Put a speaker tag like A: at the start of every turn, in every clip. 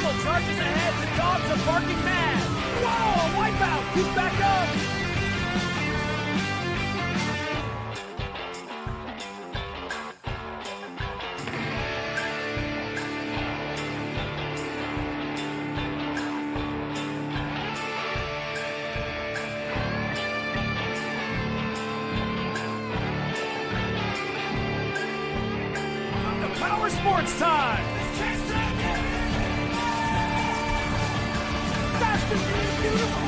A: camel charges ahead. The dogs are barking mad. Whoa, a wipeout. He's back up. Powersports time! Fast and beautiful!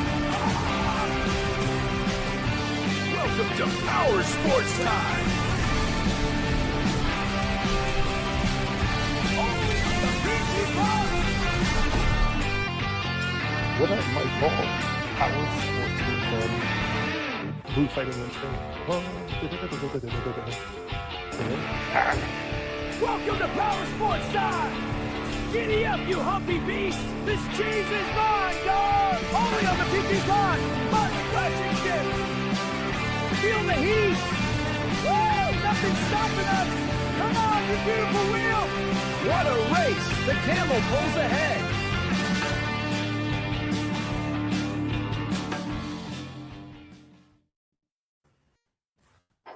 A: Welcome to Powersports time! Only on the PG Pod!
B: What up, my ball? Powersports weekend. Who's fighting Wednesday?
A: Welcome to Powersports time! Giddy up, you humpy beast! This cheese is mine, dog! Only on the PG Pod! Mud splashing shit! Feel the heat! Woo! Nothing's stopping us! Come on, you beautiful wheel! What a race! The camel pulls ahead!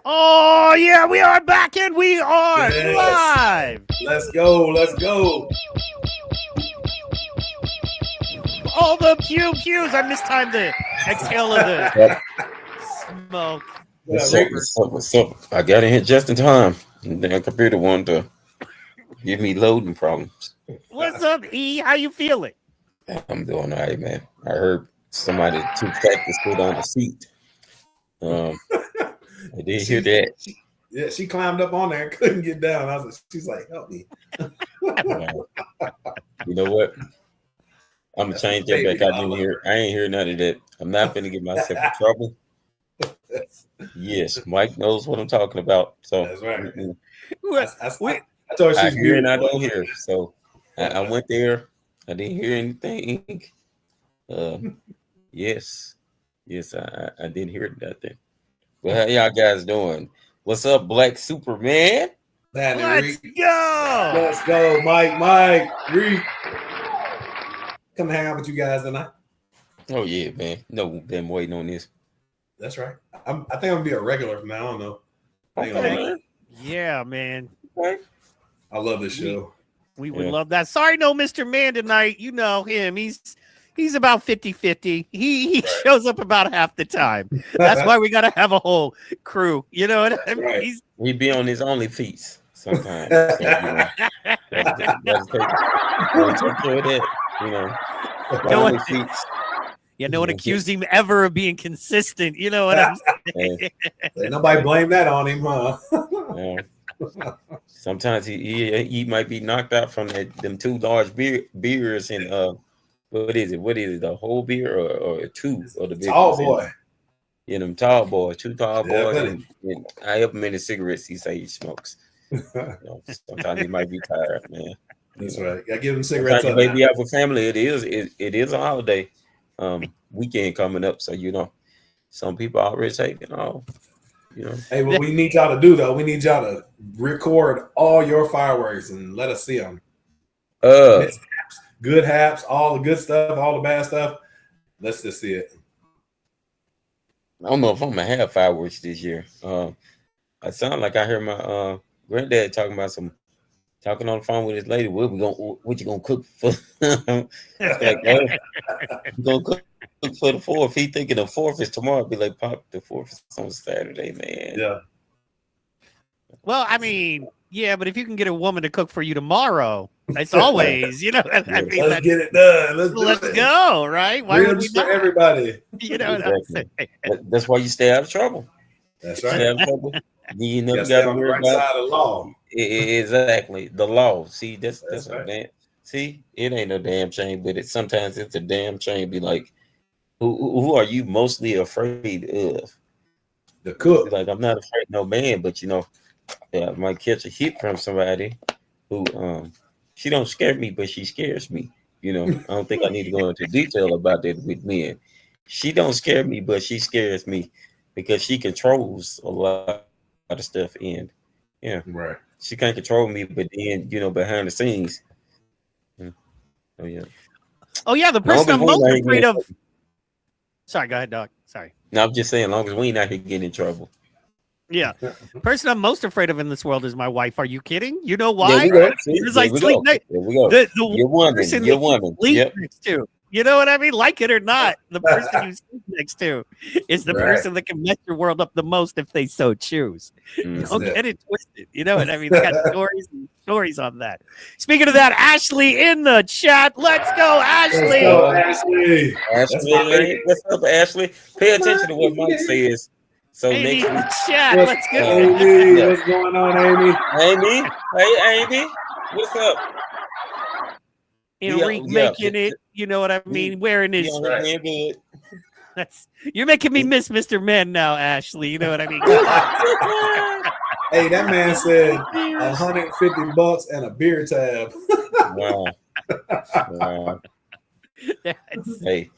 C: Oh, yeah, we are back and we are live.
D: Let's go. Let's go.
C: All the pews. I mistimed the exhale of the smoke.
E: What's up? I got in here just in time. And the computer wanted to give me loading problems.
C: What's up, E? How you feeling?
E: I'm doing all right, man. I heard somebody too fat to sit on the seat. I did hear that.
D: Yeah, she climbed up on there and couldn't get down. She's like, help me.
E: You know what? I'm gonna change that back. I ain't hear none of that. I'm not gonna get myself in trouble. Yes, Mike knows what I'm talking about. So
D: that's right.
E: I told her she's here and I don't hear. So I went there. I didn't hear anything. Yes, I didn't hear nothing. Well, how y'all guys doing? What's up, Black Superman?
C: Let's go!
D: Let's go, Mike, Reed. Come hang out with you guys tonight.
E: Oh yeah, man. No, been waiting on this.
D: That's right. I think I'm gonna be a regular from now on, though.
E: Okay.
C: Yeah, man.
E: Okay.
D: I love this show.
C: We would love that. Sorry, no Mr. Man tonight. You know him. He's about 50-50. He shows up about half the time. That's why we got to have a whole crew. You know what I mean?
D: Right.
E: He be on his only feet sometimes. So, take care of that, you know.
C: No one accused him ever of being consistent. You know what I'm saying?
D: Nobody blame that on him, huh?
E: Sometimes he might be knocked out from them two large beers and what is it? The whole beer or two of the beers?
D: Tall boy.
E: Yeah, them tall boys, two tall boys. And I have many cigarettes. He say he smokes. Sometimes he might be tired, man.
D: That's right. Gotta give him cigarettes.
E: Maybe have a family. It is a holiday weekend coming up. So some people already taking off.
D: Hey, what we need y'all to do though, we need y'all to record all your fireworks and let us see them. Good haps, all the good stuff, all the bad stuff. Let's just see it.
E: I don't know if I'm gonna have fireworks this year. I sound like I heard my granddad talking on the phone with his lady. What you gonna cook for? Like, you gonna cook for the 4th? He thinking the 4th is tomorrow. Be like, Pop, the 4th is on Saturday, man.
D: Yeah.
C: Well, I mean, yeah, but if you can get a woman to cook for you tomorrow, it's always,
D: let's get it done.
C: Let's go, right? Why would we
D: for everybody?
C: You know what I'm saying?
E: That's why you stay out of trouble.
D: That's right.
E: Stay out of trouble. You never
D: got
E: to
D: on the
E: worry
D: right
E: about
D: side of the law.
E: Exactly, the law. See, that's
D: right.
E: damn. See, it ain't no damn shame, but sometimes it's a damn shame. Be like, who are you mostly afraid of?
D: The cook.
E: Like, I'm not afraid of no man, but I might catch a hit from somebody who she don't scare me, but she scares me. I don't think I need to go into detail about that with men. She don't scare me, but she scares me because she controls a lot of stuff. And
D: right,
E: she can't control me, but then behind the scenes, Oh yeah.
C: Oh yeah, the
E: Long
C: person
E: as
C: I'm
E: we
C: most
E: ain't
C: afraid
E: getting
C: of. Sorry, go ahead, dog. Sorry.
E: No, I'm just saying, as long as we ain't out here getting in trouble.
C: Yeah, person I'm most afraid of in this world is my wife. Are you kidding? You know
E: There
C: why?
E: we go. See,
C: Because
E: there
C: I
E: we
C: sleep
E: go.
C: next.
E: There we go.
C: The
E: Your woman.
C: person
E: Your
C: that you
E: woman.
C: sleep
E: Yep.
C: next to. You know what I mean? Like it or not, the person you sleep next to is the
D: Right.
C: person that can mess your world up the most if they so choose.
E: Mhm.
C: Don't get it twisted. You know what I mean? I got stories and stories on that. Speaking of that, Ashley in the chat. Let's go,
D: Let's
C: Ashley.
D: go, Ashley. That's my
E: Ashley,
D: lady.
E: what's up, Ashley? Pay attention to what Mike says. So
C: Amy
E: next
C: in
E: week,
C: the chat.
D: What's,
C: Let's go.
D: Amy,
E: Yeah.
D: what's going on, Amy?
E: Amy, hey Amy, what's up?
C: Enrique making it. You know what I mean? Wearing his.
E: on here being good.
C: That's you're making me miss Mr. Men now, Ashley. You know what I mean? Come on.
D: Hey, that man said $150 and a beer tab.
E: Wow. Wow.
C: That's-
E: Hey,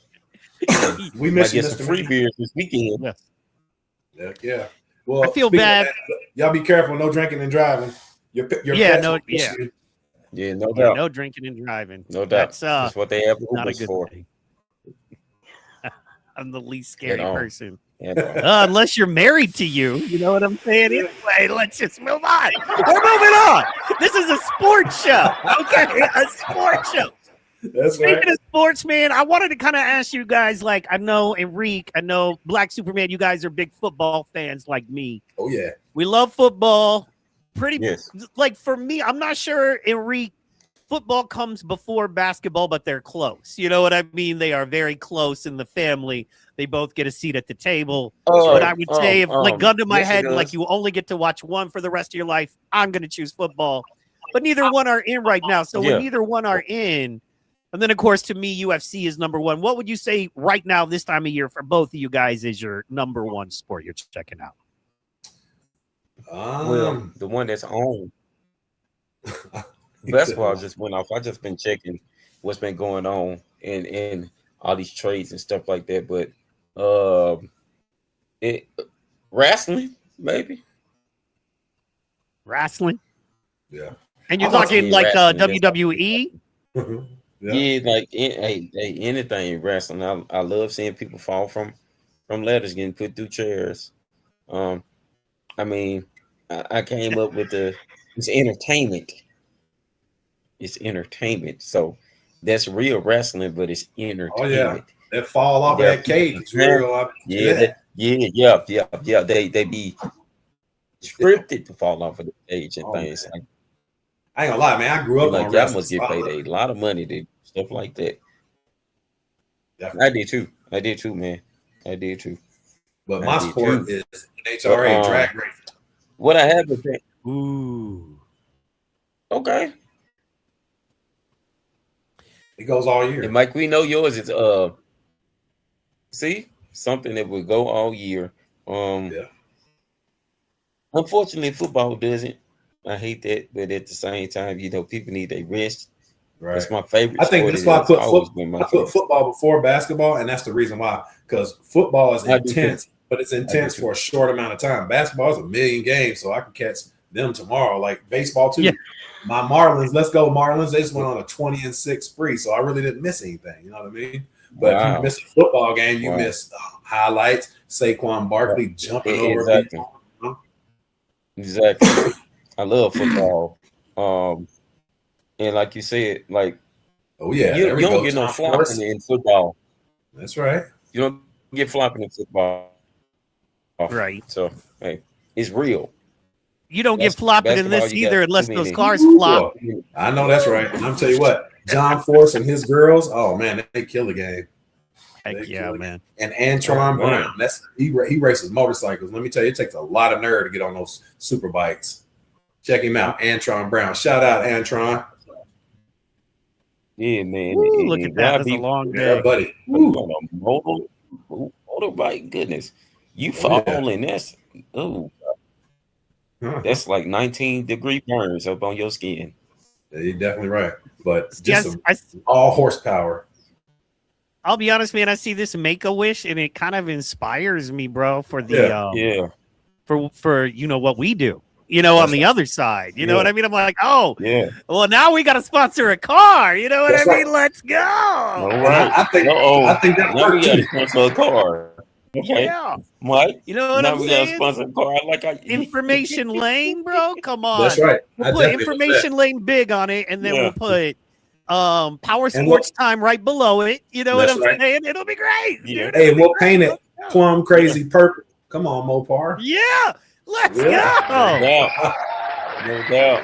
D: We
E: might
D: miss you,
E: get some
D: Mr.
E: free
D: Man.
E: beers this weekend.
D: Yeah. Well,
C: I feel
D: speaking of
C: bad.
D: that, y'all be careful. No drinking and driving. Your
C: Yeah,
D: pets
C: no,
D: will miss
C: yeah.
D: you.
E: Yeah, no
C: Yeah,
E: doubt.
C: no drinking and driving.
E: No doubt.
C: That's
E: That's what they have
C: not a
E: Ubers
C: good
E: for.
C: thing. I'm the least scary
E: all.
C: person.
E: And,
C: Unless you're married to you. You know what I'm saying? Anyway, let's just move on. We're moving on. This is a sports show. Okay, a sports show.
D: That's
C: Speaking
D: right.
C: of sports, man, I wanted to kind of ask you guys, like, I know Enrique, I know Black Superman, you guys are big football fans like me.
D: Oh, yeah.
C: We love football. Pretty
E: yes.
C: like for me, I'm not sure Enrique, football comes before basketball, but they're close. You know what I mean? They are very close in the family. They both get a seat at the table. But I would say, if like gun to my
E: yes, it
C: head,
E: does.
C: like you only get to watch one for the rest of your life, I'm going to choose football. But neither one are in right now. So
E: Yeah.
C: when neither one are in, and then of course to me, UFC is number one. What would you say right now, this time of year, for both of you guys is your number one sport you're checking out?
E: Well, the one that's on basketball just went off. I just been checking what's been going on and all these trades and stuff like that. But wrestling, maybe.
C: Wrestling?
D: Yeah.
C: And you're
E: I'm not
C: talking
E: saying
C: like
E: wrestling,
C: WWE?
E: Yeah, like anything wrestling. I love seeing people fall from ladders, getting put through chairs. I mean, I came up with it's entertainment. It's entertainment. So that's real wrestling, but it's entertainment.
D: Oh, yeah. That fall off of that cage is real.
E: Yeah. They be scripted to fall off of the cage and things.
D: Man. I ain't gonna lie, man. I grew up
E: like
D: on
E: y'all
D: wrestling.
E: must get paid a lot of money to stuff like that.
D: Definitely.
E: I did too, man. I did too.
D: But
E: I
D: my
E: did
D: sport
E: too.
D: is NHRA drag racing.
E: What I have is that.
C: Ooh.
E: Okay.
D: It goes all year.
E: And Mike, we know yours is see, something that will go all year.
D: Yeah.
E: Unfortunately, football doesn't. I hate that, but at the same time, people need a rest.
D: Right.
E: It's my favorite.
D: I think
E: sport.
D: that's why I put,
E: Always been my
D: I put
E: favorite.
D: football before basketball, and that's the reason why. Because football is
E: I do
D: intense, but it's intense
E: too.
D: for a short amount of time. Basketball is 1 million games, so I can catch them tomorrow. Like baseball too.
C: Yeah.
D: My Marlins, let's go Marlins. They just went on a 20-6 spree, so I really didn't miss anything. You know what I mean? But if you miss a football game, you miss highlights. Saquon Barkley jumping over
E: Exactly.
D: people.
E: Exactly. I love football. And like you said, like
D: Oh yeah,
E: you
D: there we
E: don't
D: go.
E: get no
D: Tom Force.
E: flopping in football.
D: That's right.
E: You don't get flopping in football.
C: Right.
E: So hey, it's real.
C: You don't get flopping in this
E: Basketball, you
C: either
E: got
C: unless
E: too
C: those
E: many.
C: cars flop.
D: I know that's right. And I'm tell you what, John Force and his girls, oh man, they kill the game.
C: Heck yeah, man.
D: And Antron
E: Oh,
D: Brown, he races motorcycles. Let me tell you, it takes a lot of nerve to get on those super bikes. Check him out, Antron Brown. Shout out, Antron.
E: Yeah, man.
C: Ooh, look at that. That's a long
D: Yeah,
C: day.
D: buddy.
E: On a motorbike, goodness. You falling, that's that's like 19-degree burns up on your skin.
D: Yeah, you're definitely right. But just
C: Yes,
D: all horsepower.
C: I'll be honest, man. I see this Make-A-Wish, and it kind of inspires me, bro, for the
E: Yeah.
C: for what we do. you know, on the other side. You know what I mean? I'm like, oh, well, now we got to sponsor a car. You know what I mean? Let's go.
E: All right.
D: I think that
E: now we got to sponsor a car. Okay.
C: Yeah.
E: Mike,
C: you know what
E: now
C: I'm
E: we
C: saying?
E: got to sponsor a car.
C: Information lane, bro. Come on.
D: That's right.
C: We'll put information lane big on it, and then we'll put Power Sports Time right below it. You know what I'm saying? It'll be great.
E: Yeah.
D: Hey, we'll paint it plum crazy purple. Come on, Mopar.
C: Yeah. Let's go.
E: No doubt.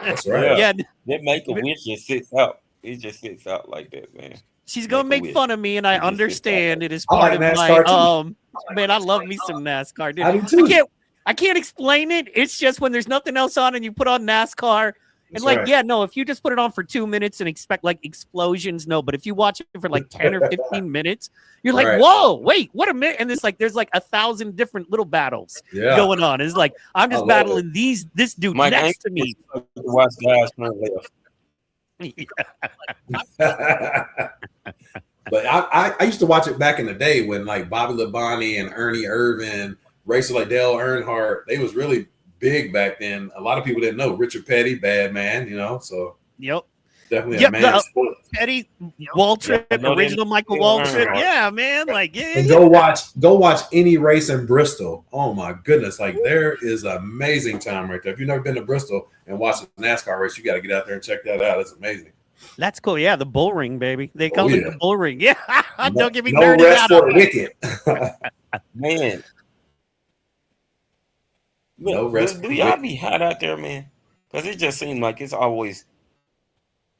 D: That's right.
C: Yeah.
E: That Make-A-Wish just sits out. It just sits out like that, man.
C: She's gonna make fun of me, and I understand it is part of my man, I love me some NASCAR, dude.
D: I do too.
C: I can't explain it. It's just when there's nothing else on and you put on NASCAR. And if you just put it on for 2 minutes and expect like explosions, no. But if you watch it for like 10 or 15 minutes, you're like, whoa, wait, what a minute. And there's like 1,000 different little battles going on. It's like I'm just battling this dude
E: Mike,
C: next to me.
E: Watch guys front left.
D: But I used to watch it back in the day when like Bobby Labonte and Ernie Irvin, racers like Dale Earnhardt, they was really big back then. A lot of people didn't know Richard Petty, bad man, you know. So definitely a man.
C: Petty, Waltrip, original Michael Waltrip. Yeah, man. Like,
D: And go watch any race in Bristol. Oh my goodness. Like there is an amazing time right there. If you've never been to Bristol and watched a NASCAR race, you got to get out there and check that out. It's amazing.
C: That's cool. Yeah, the bull ring, baby. They call it the bull ring. Yeah. Don't get me
D: no
C: dirty
D: rest
C: out
D: for
C: of
D: wicked.
E: Man.
D: No rest.
E: Do y'all be hot out there, man? Because it just seems like it's always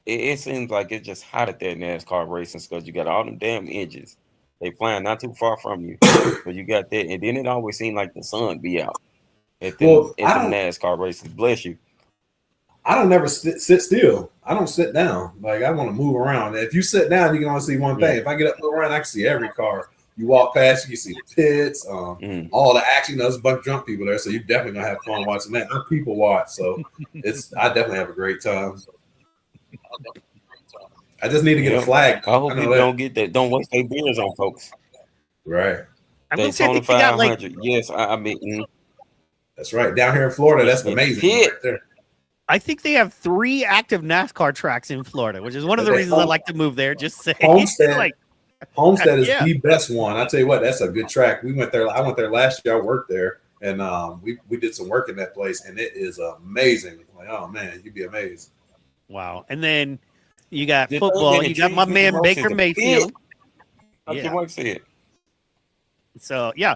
E: it seems like it's just hot at that NASCAR racing because you got all them damn engines. They flying not too far from you. But you got that, and then it always seems like the sun be out at the NASCAR races. Bless you.
D: I don't never sit still. I don't sit down. Like I want to move around. If you sit down, you can only see one thing. If I get up and move around, I can see every car. You walk past, you can see the pits, all the action. There's a bunch of drunk people there, so you're definitely gonna have fun watching that. People watch, so I definitely have a great time. I just need to get a flag.
E: I hope people don't get that. Don't waste their beers on folks.
D: Right.
C: I'm gonna say they got like
E: yes, I mean
D: that's right. Down here in Florida, that's amazing. Right there.
C: I think they have 3 active NASCAR tracks in Florida, which is one of the reasons I like to move there. Just say
D: Homestead is the best one. I tell you what, that's a good track. We went there. I went there last year. I worked there, and we did some work in that place, and it is amazing. Like, oh man, you'd be amazed.
C: Wow. And then you got football. You got my man Baker Mayfield. So yeah.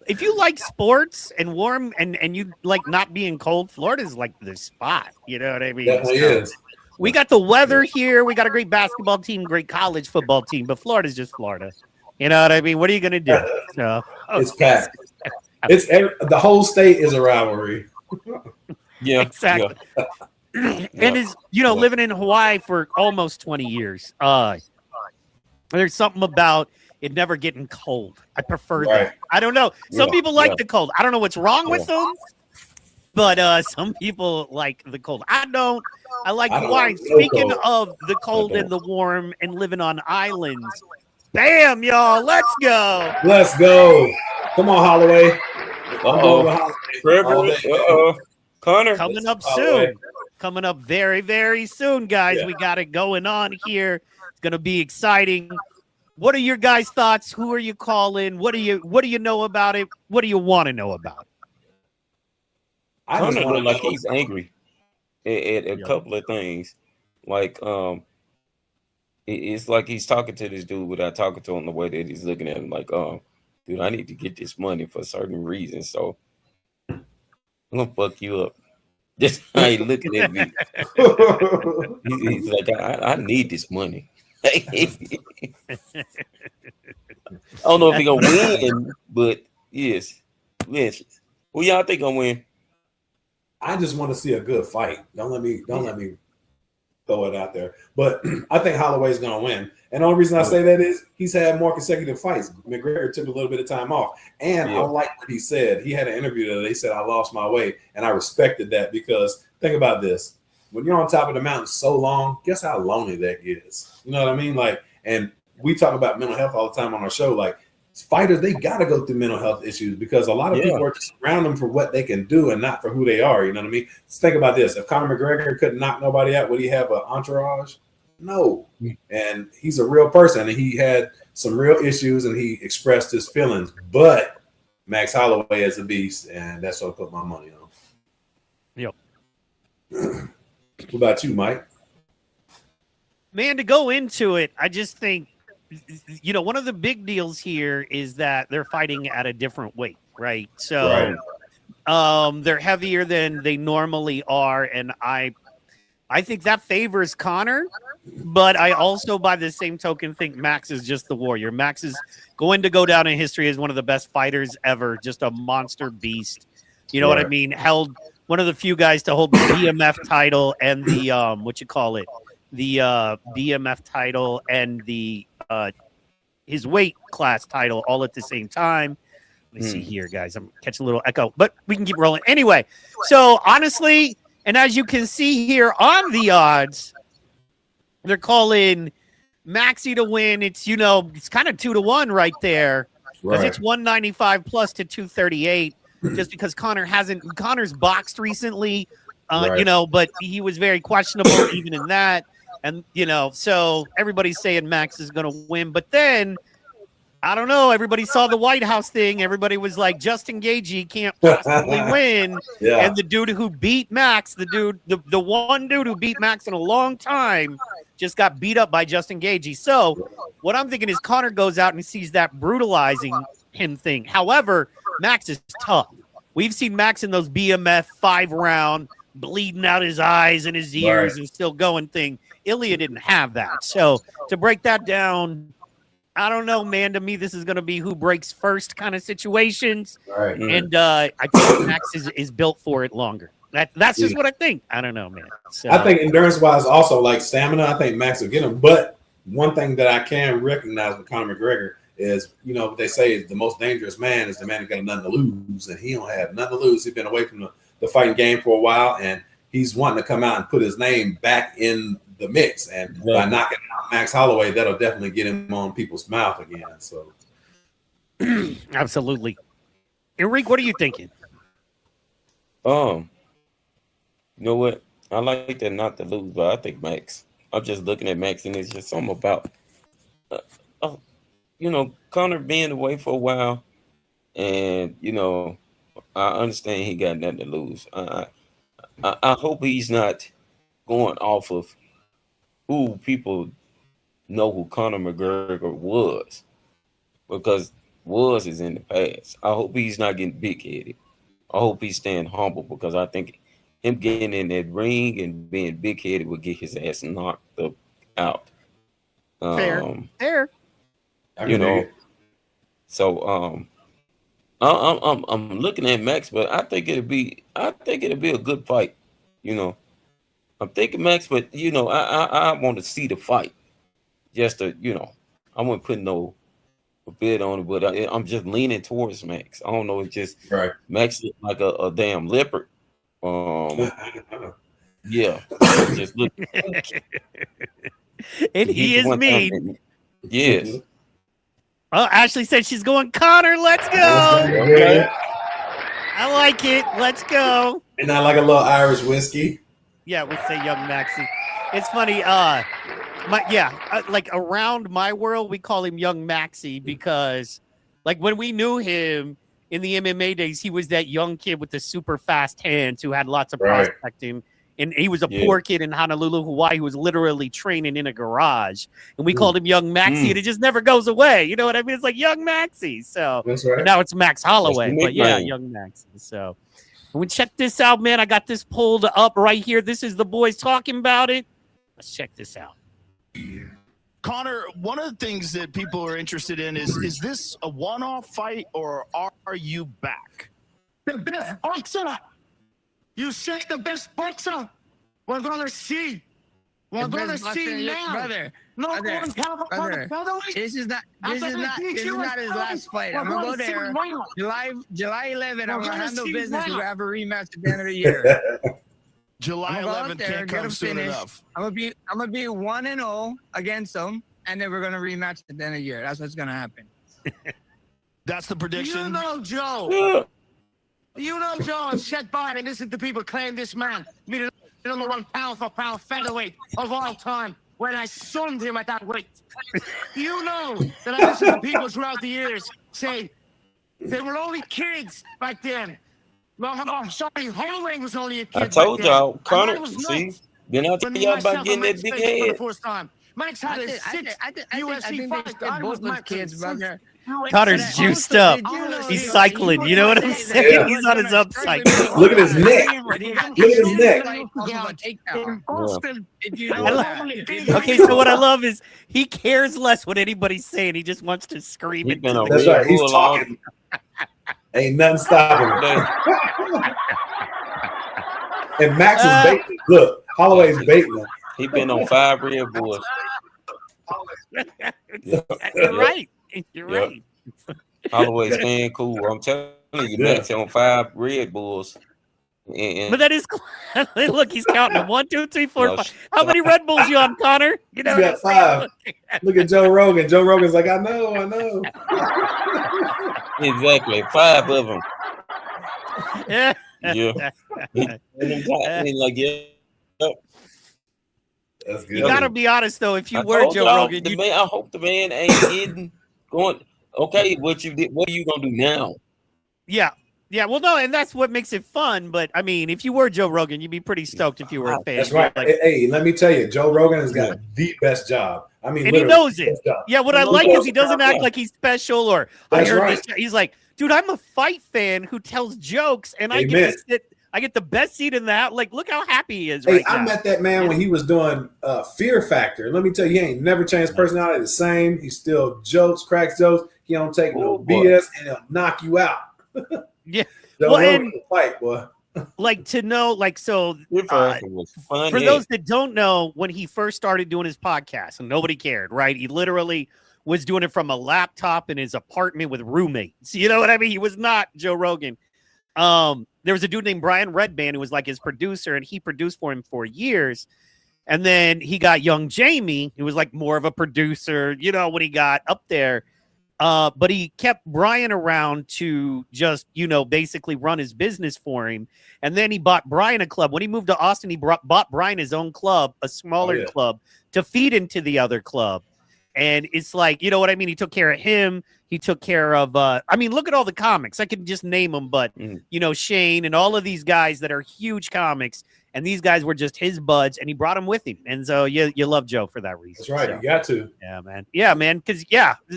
C: If you like sports and warm and you like not being cold, Florida's like the spot. You know what I mean?
D: Definitely is.
C: We got the weather here. We got a great basketball team, great college football team, but Florida's just Florida. You know what I mean? What are you going to do? So,
D: it's packed. The whole state is a rivalry.
E: Yeah,
C: exactly. Yeah. And is living in Hawaii for almost 20 years. There's something about it never getting cold. I prefer that. I don't know. Some people like the cold. I don't know what's wrong with them, but some people like the cold. I don't. I like Hawaii. Speaking of the cold and the warm and living on islands, bam, y'all. Let's go.
D: Let's go. Come on, Holloway.
E: Conor
C: coming up soon. Coming up very, very soon, guys. We got it going on here. It's gonna be exciting. What are your guys' thoughts? Who are you calling? What do you know about it? What do you want to know about it?
E: Conor look like he's angry at a couple of things. Like it's like he's talking to this dude without talking to him the way that he's looking at him. Like, dude, I need to get this money for certain reasons, so I'm gonna fuck you up. Just how he looking at me. He's like, I need this money. I don't know if he gonna win, but yes. Who y'all think gonna win?
D: I just want to see a good fight. Don't let me throw it out there. But I think Holloway's gonna win. And the only reason I say that is he's had more consecutive fights. McGregor took a little bit of time off. And I like what he said. He had an interview that he said, I lost my way. And I respected that because think about this. When you're on top of the mountain so long, guess how lonely that is. You know what I mean? Like, and we talk about mental health all the time on our show. Like, fighters, they got to go through mental health issues because a lot of people are just around them for what they can do and not for who they are. You know what I mean? Just think about this. If Conor McGregor couldn't knock nobody out, would he have an entourage? No. And he's a real person, and he had some real issues, and he expressed his feelings. But Max Holloway is a beast, and that's what I put my money on.
C: Yep.
D: What about you, Mike?
C: Man, to go into it, I just think, one of the big deals here is that they're fighting at a different weight, right? So they're heavier than they normally are, and I think that favors Conor, but I also, by the same token, think Max is just the warrior. Max is going to go down in history as one of the best fighters ever, just a monster beast. You know what I mean? Held one of the few guys to hold the BMF title and the the BMF title and the his weight class title all at the same time. Let me see here, guys. I'm catching a little echo, but we can keep rolling. Anyway, so honestly, and as you can see here on the odds, they're calling Maxie to win. It's, it's kind of 2-1 right there because it's 195 plus to 238 just because Conor's boxed recently, but he was very questionable even in that. And, so everybody's saying Max is going to win. But then, I don't know, everybody saw the White House thing. Everybody was like, Justin Gaethje can't possibly win. And the dude who beat Max, the one dude who beat Max in a long time, just got beat up by Justin Gaethje. So what I'm thinking is Conor goes out and sees that brutalizing him thing. However, Max is tough. We've seen Max in those BMF 5-round, bleeding out his eyes and his ears and still going thing. Ilya didn't have that. So to break that down, I don't know, man. To me, this is going to be who breaks first kind of situations. And I think Max is built for it longer. That's just what I think. I don't know, man. So,
D: I think endurance-wise also, like stamina, I think Max will get him. But one thing that I can recognize with Conor McGregor is, what they say is the most dangerous man is the man who got nothing to lose. And he don't have nothing to lose. He's been away from the fighting game for a while, and he's wanting to come out and put his name back in the mix. And by knocking out Max Holloway, that'll definitely get him on people's mouth again. So
C: absolutely. Enrique, what are you thinking?
E: You know what? I like that not to lose, but I think Max. I'm just looking at Max, and it's just something about, Conor being away for a while, and I understand he got nothing to lose. I hope he's not going off of who people know who Conor McGregor was, because was is in the past. I hope he's not getting big-headed. I hope he's staying humble, because I think him getting in that ring and being big-headed would get his ass knocked out.
C: Fair.
E: So I'm looking at Max, but I think it'll be a good fight. I'm thinking Max, but I want to see the fight. Just to, I wouldn't put no bid on it, but I'm just leaning towards Max. I don't know, it's just Max is like a damn leopard. Yeah, just look.
C: And he is mean.
E: Yes.
C: Oh, Ashley said she's going Conor. Let's go.
D: Okay.
C: I like it. Let's go.
D: And not like a little Irish whiskey.
C: Yeah, we say young Maxie. It's funny. Like around my world, we call him young Maxie because, like, when we knew him in the MMA days, he was that young kid with the super fast hands who had lots of prospecting. And he was a poor kid in Honolulu, Hawaii, who was literally training in a garage. And we called him Young Maxie, and it just never goes away. You know what I mean? It's like Young Maxie. So now it's Max Holloway. But yeah, Young Maxie. So when we check this out, man, I got this pulled up right here. This is the boys talking about it. Let's check this out.
F: Conor, one of the things that people are interested in is this a one-off fight, or are you back?
G: The best boxer. You say the best boxer. We're gonna see. We're gonna see now.
H: Brother. This is not his last fight. I'm gonna go there. July 11th. I'm gonna handle business. We're gonna have a rematch at the end of the year.
F: July 11th can't come soon enough.
H: I'm gonna be 1-0 against them, and then we're gonna rematch at the end of the year. That's what's gonna happen.
F: That's the prediction.
G: You know, Joe.
E: Yeah.
G: You know, Joe, I've sat by and listened to people claim this man be the number 1 pound for pound featherweight of all time when I sunned him at that weight. You know that I listened to people throughout the years say they were only kids back then. Well, oh, sorry, Holloway was only a kid.
E: I told
G: back then.
E: y'all, Conor,
G: was
E: see,
G: nuts.
E: then I tell y'all about getting that big
G: For
E: head.
G: the first time. Max had his 6th UFC fight.
H: They both was kids, brother.
C: Connor's juiced up. He's cycling. You know what I'm saying?
D: Yeah.
C: He's on his upside.
D: Look at his neck. Look at his neck.
C: Okay, so what I love is he cares less what anybody's saying. He just wants to scream it.
D: That's right. He's talking. Ain't nothing stopping him. And Max is baiting. Look, Holloway's baiting him.
E: He been on 5 Red Bulls.
C: You're right. You're right.
E: Holloway staying cool. I'm telling you, Max on 5 Red Bulls.
C: But that is look, he's counting them. 1, 2, 3, 4, 5. How many Red Bulls you on, Connor? You know,
D: You got 5. Look at Joe Rogan. Joe Rogan's like, I know.
E: Exactly, 5 of them.
C: Yeah.
E: Yeah. Like, yeah.
D: That's good.
C: You gotta be honest though. If you
E: I
C: were
E: told
C: Joe
E: y'all,
C: Rogan,
E: I hope the man ain't getting going. Okay, what you did? What are you gonna do now?
C: yeah. Well, no, and that's what makes it fun. But I mean, if you were Joe Rogan, you'd be pretty stoked if you were a fan.
D: That's right.
C: Like,
D: Hey, let me tell you, Joe Rogan has got the best job. I mean,
C: and he knows it. Yeah, what I like is he doesn't act
E: Yeah.
C: like he's special or
D: That's
C: I heard
D: right.
C: this. He's like, dude, I'm a fight fan who tells jokes, and I get to sit. I get the best seat in that. Like, look how happy he is right now.
D: I met that man when he was doing Fear Factor. Let me tell you, he ain't never changed personality. The same. He still cracks jokes. He don't take no BS, and he'll knock you out.
C: Yeah.
D: Joe
C: Well,
D: Rogan
C: and-
D: will fight, boy.
C: Like to know, like so.
E: Was fun.
C: For those that don't know, when he first started doing his podcast, and nobody cared, right? He literally was doing it from a laptop in his apartment with roommates. You know what I mean? He was not Joe Rogan. There was a dude named Brian Redband who was like his producer, and he produced for him for years. And then he got young Jamie, who was like more of a producer, you know, when he got up there. But he kept Brian around to just, you know, basically run his business for him. And then he bought Brian a club. When he moved to Austin, he bought Brian his own club, a smaller club, to feed into the other club. And it's like, you know what I mean? He took care of him. He took care of, I mean, look at all the comics. I could just name them, but, you know, Shane and all of these guys that are huge comics. And these guys were just his buds, and he brought them with him. And so you love Joe for that reason.
D: That's right.
C: So,
D: you got to.
C: Yeah, man. Yeah, man. Because,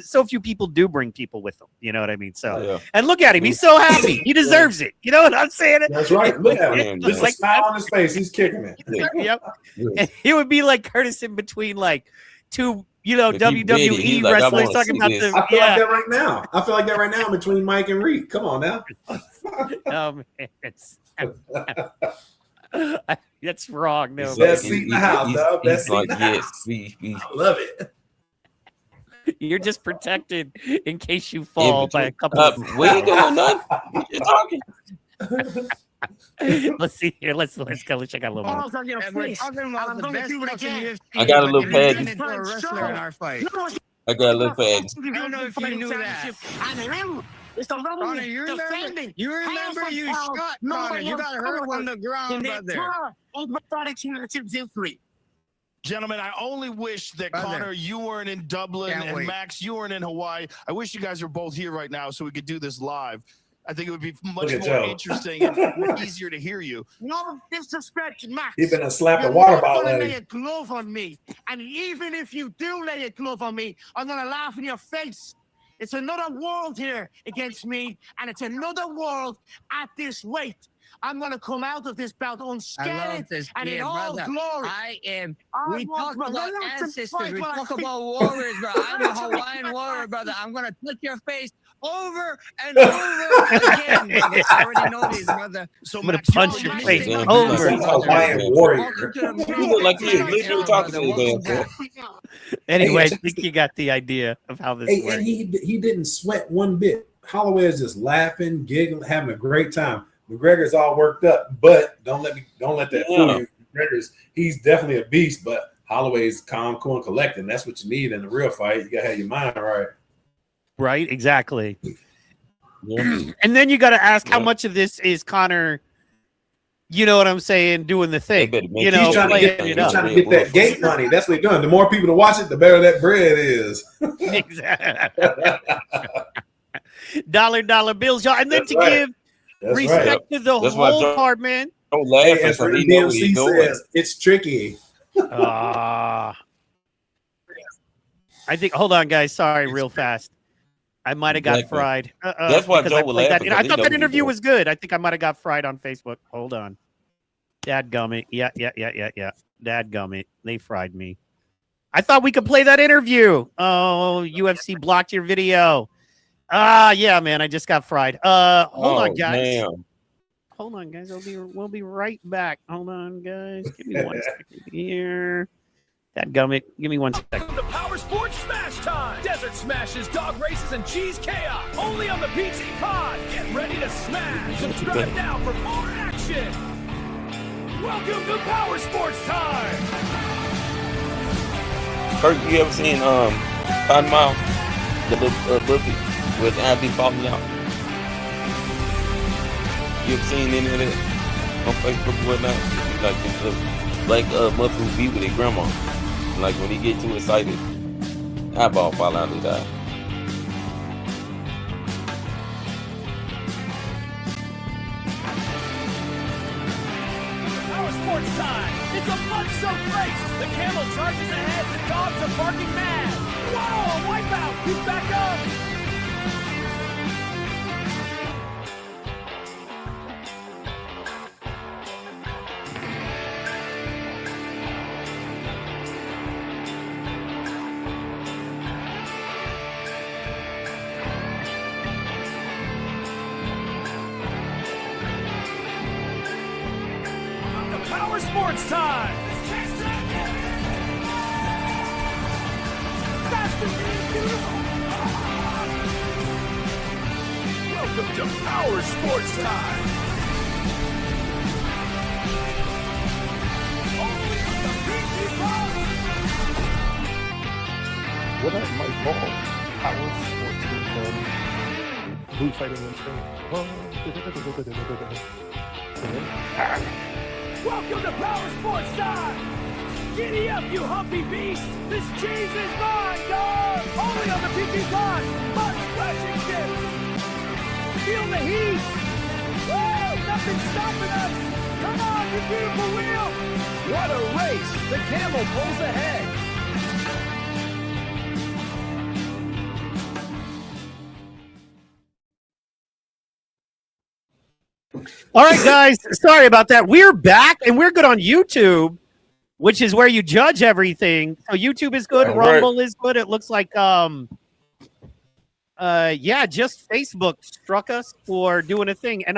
C: so few people do bring people with them. You know what I mean? So,
E: Yeah.
C: and look at him. He's so happy. He deserves it. You know what I'm saying?
D: That's right. Look at him.
C: Just
D: Just
C: like
D: a smile on his face. He's kicking it.
C: Yep. And it would be like Curtis in between, like, two, you know,
E: If he
C: WWE
E: ready, he's like, I
C: wrestlers
E: wanna
C: talking
E: see
C: about
E: this.
C: the,
D: I feel like that right now. I feel like that right now between Mike and Reed. Come on now.
C: Man, it's that's wrong. No,
D: Best seat in the house, dog. Best seat in the house.
E: Yes,
D: I love it.
C: you're just protected in case you fall by a couple.
E: Where you going, none? You're talking.
C: Let's see here. Let's go. Let's check out a little more.
G: Balls on your face.
H: Talking about
G: I'm
H: the
G: gonna
H: best
G: do it
H: stuff in
G: again.
H: UFC,
E: I got a little
H: but
E: pad.
H: you turned into a wrestler in our fight.
E: I got a little pad.
G: I
H: don't know if you knew that.
G: And him, it's the
H: Connor,
G: lovely
H: you remember
G: defending.
H: you shot Connor. You got hurt on the ground, brother.
F: Gentlemen, I only wish that
H: Brother.
F: Connor, you weren't in Dublin,
H: Can't
F: and
H: wait.
F: Max, you weren't in Hawaii. I wish you guys were both here right now so we could do this live. I think it would be much
D: at
F: more
D: Joe.
F: interesting and easier to hear you.
G: No disrespect, Max.
D: He's gonna slap the
G: You're
D: water
G: not
D: bottle
G: gonna
D: at
G: lay
D: him.
G: a glove on me. And even if you do lay a glove on me, I'm gonna laugh in your face. It's another world here against me, and it's another world at this weight. I'm gonna come out of this bout
H: I love
G: unscathed
H: this
G: and
H: kid,
G: in all
H: brother.
G: glory.
H: We talk about ancestors. We talk about warriors, bro. I'm a Hawaiian warrior, brother. I'm gonna touch your face over and over again, brother. I already know this, brother.
F: So
C: I'm gonna
F: Max,
C: punch
F: you're
C: your
F: on
C: face
F: the same
C: over.
F: level.
D: Hawaiian warrior.
H: Welcome to the
E: You look like you literally talking to the damn boy.
C: Anyway, I
D: Hey,
C: think you got the idea of how this
D: Hey,
C: works.
D: and he didn't sweat one bit. Holloway is just laughing, giggling, having a great time. McGregor's all worked up, but don't let that fool you. He's definitely a beast, but Holloway's calm, cool, and collected. That's what you need in a real fight. You gotta have your mind right.
C: Right? Exactly. And then you got to ask how much of this is Conor, you know what I'm saying, doing the thing. You know,
D: he's trying to get that gate money. That's what he's doing. The more people to watch it, the better that bread is.
C: Exactly. dollar bills, y'all. And then to give respect to the whole card, man.
E: Don't laugh
D: as the DMC says, it's tricky.
C: I think, hold on, guys. Sorry, real fast. I might have got fried.
E: That's why Joe was laughing.
C: I thought that interview was good. I think I might have got fried on Facebook. Hold on. Dadgummit. Yeah. Dadgummit. They fried me. I thought we could play that interview. Oh, UFC blocked your video. Yeah, man. I just got fried. Hold on, guys.
E: Man.
C: Hold on, guys. We'll be right back. Hold on, guys. Give me 1 second here. Dadgummit. Give me 1 second.
A: The Powersports Smash Time! Desert smashes, dog races, and cheese chaos. Only on the PT Pod. Get ready to smash. Subscribe now for more action. Welcome to Powersports Time.
E: Kurt, you ever seen Cotton Mile? The book with Abby falling out. You ever seen any of that on Facebook or whatnot? Like this little black mother who be with their grandma. Like when he get too excited, eyeball fall out his eye.
A: Powersports Time! It's a mud-soaked race! The camel charges ahead, the dogs are barking mad! Whoa, a wipeout! He's back up! Powersports Time! Fast and beautiful! Welcome to Powersports Time! Only on the PT Pod!
B: What up, my ball? Powersports with Blue Fighter and
A: Welcome to Powersports Time! Giddy up, you humpy beast! This cheese is mine, dog! Only on the PT Pod! Mud splashing shit! Feel the heat! Woo! Nothing's stopping us! Come on, you beautiful wheel! What a race! The camel pulls ahead!
C: All right, guys. Sorry about that. We're back, and we're good on YouTube, which is where you judge everything. So YouTube is good. Rumble is good. It looks like, just Facebook struck us for doing a thing. And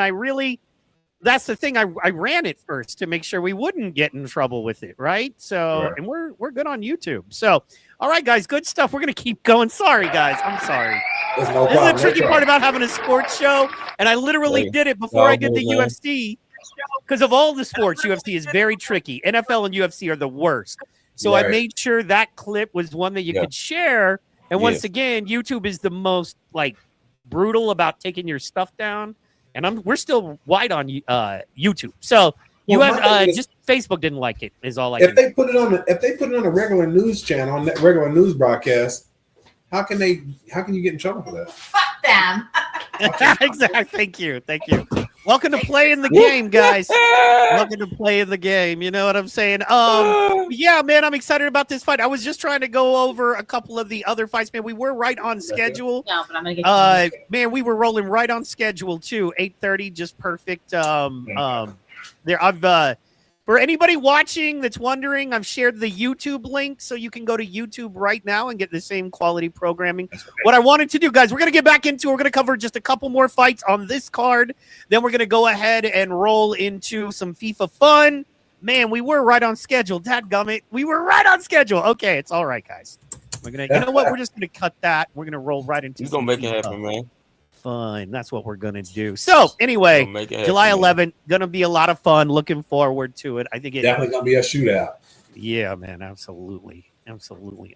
C: that's the thing. I ran it first to make sure we wouldn't get in trouble with it, right? So, and we're good on YouTube. So, all right, guys, good stuff. We're going to keep going. Sorry, guys. I'm sorry. This is the tricky part about having a sports show, and I literally did it before I did the UFC because of all the sports. UFC is very tricky. NFL and UFC are the worst. So I made sure that clip was one that you could share. And once again, YouTube is the most brutal about taking your stuff down, and we're still wide on YouTube. So you have just Facebook didn't like it. Is all I.
D: If they put it on a regular news channel, on that regular news broadcast. How can you get in trouble for that?
I: Fuck them.
C: Exactly. Thank you. Welcome to playing the game, guys. Welcome to playing the game. You know what I'm saying? Yeah, man, I'm excited about this fight. I was just trying to go over a couple of the other fights, man. We were right on schedule.
I: No, but I'm gonna get
C: man, we were rolling right on schedule too. 8:30, just perfect. For anybody watching that's wondering, I've shared the YouTube link so you can go to YouTube right now and get the same quality programming. What I wanted to do, guys, we're going to get back into, we're going to cover just a couple more fights on this card. Then we're going to go ahead and roll into some FIFA fun. Man, we were right on schedule. Dadgummit, we were right on schedule. Okay, it's all right, guys. We're gonna, you know what? We're just going to cut that. We're going to roll right into.
E: You're going to make it happen, man.
C: Fun. That's what we're going to do. So, anyway, July 11th, going to be a lot of fun. Looking forward to it. I think it's
D: definitely going to be a shootout.
C: Yeah, man. Absolutely.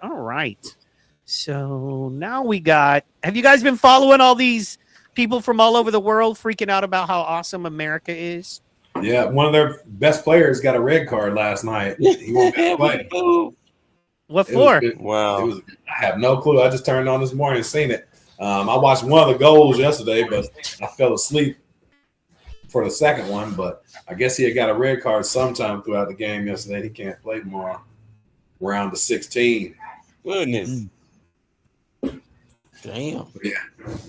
C: All right. So, now we got, have you guys been following all these people from all over the world freaking out about how awesome America is.
D: Yeah, one of their best players got a red card last night. He won't play.
C: What for?
E: Wow.
D: I have no clue. I just turned on this morning and seen it. I watched one of the goals yesterday, but I fell asleep for the second one. But I guess he had got a red card sometime throughout the game yesterday. He can't play tomorrow. Round to 16.
E: Goodness. Damn.
D: Yeah.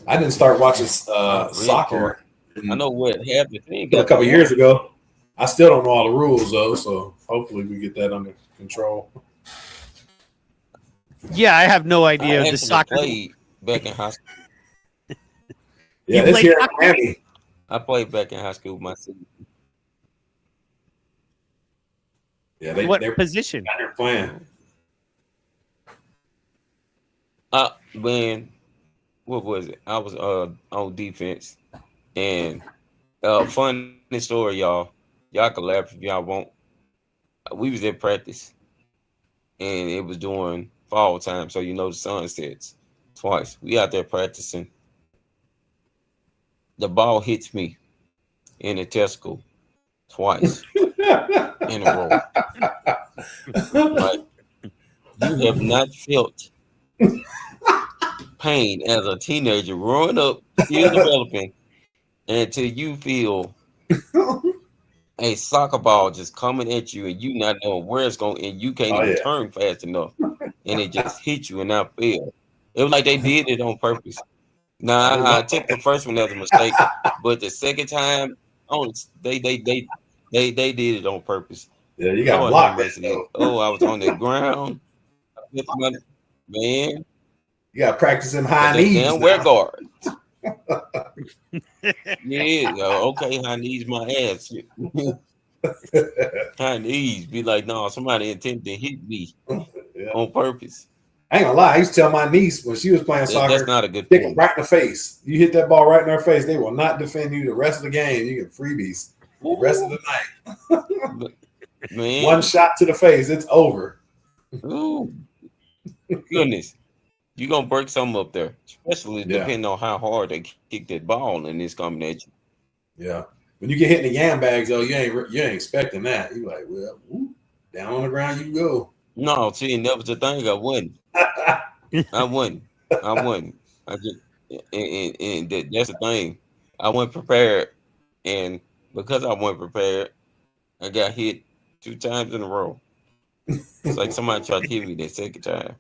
D: I didn't start watching soccer.
E: I know what happened.
D: A couple years ago. I still don't know all the rules though, so hopefully we get that under control.
C: Yeah, I have no idea. The soccer
E: played back in high school.
D: Yeah, it's here in Miami.
E: I played back in high school myself.
D: Yeah,
C: what position?
D: They're playing.
E: Man, what was it? I was on defense, and funny story, y'all. Y'all can laugh if y'all want. We was at practice, and it was during fall time, so the sun sets twice. We out there practicing. The ball hits me in the testicle twice in a row. Like, you have not felt pain as a teenager growing up, still developing, until you feel a soccer ball just coming at you and you not knowing where it's going, and you can't even turn fast enough, and it just hit you and I fell. It was like they did it on purpose. Nah, I took the first one as a mistake, but the second time, they did it on purpose.
D: Yeah, you got blocked.
E: Oh, I was on the ground. Man,
D: you got to practice in high knees.
E: Damn, wear guard. Yeah, okay, high knees, my ass. High knees, be like, no, somebody intended to hit me on purpose.
D: I ain't gonna lie. I used to tell my niece when she was playing soccer,
E: that's not a good
D: thing. Right in the face. You hit that ball right in her face, they will not defend you the rest of the game. You get freebies the rest of the night.
E: Man.
D: One shot to the face, it's over.
E: Ooh. Goodness. You're gonna break something up there, especially depending on how hard they kick that ball and it's coming at you.
D: Yeah. When you get hit in the yam bags, though, you ain't expecting that. You're like, well, down on the ground you go.
E: No, see, that was the thing. I wouldn't. I just and that's the thing. I wasn't prepared, and because I wasn't prepared, I got hit 2 times in a row. It's like somebody tried to hit me that second time.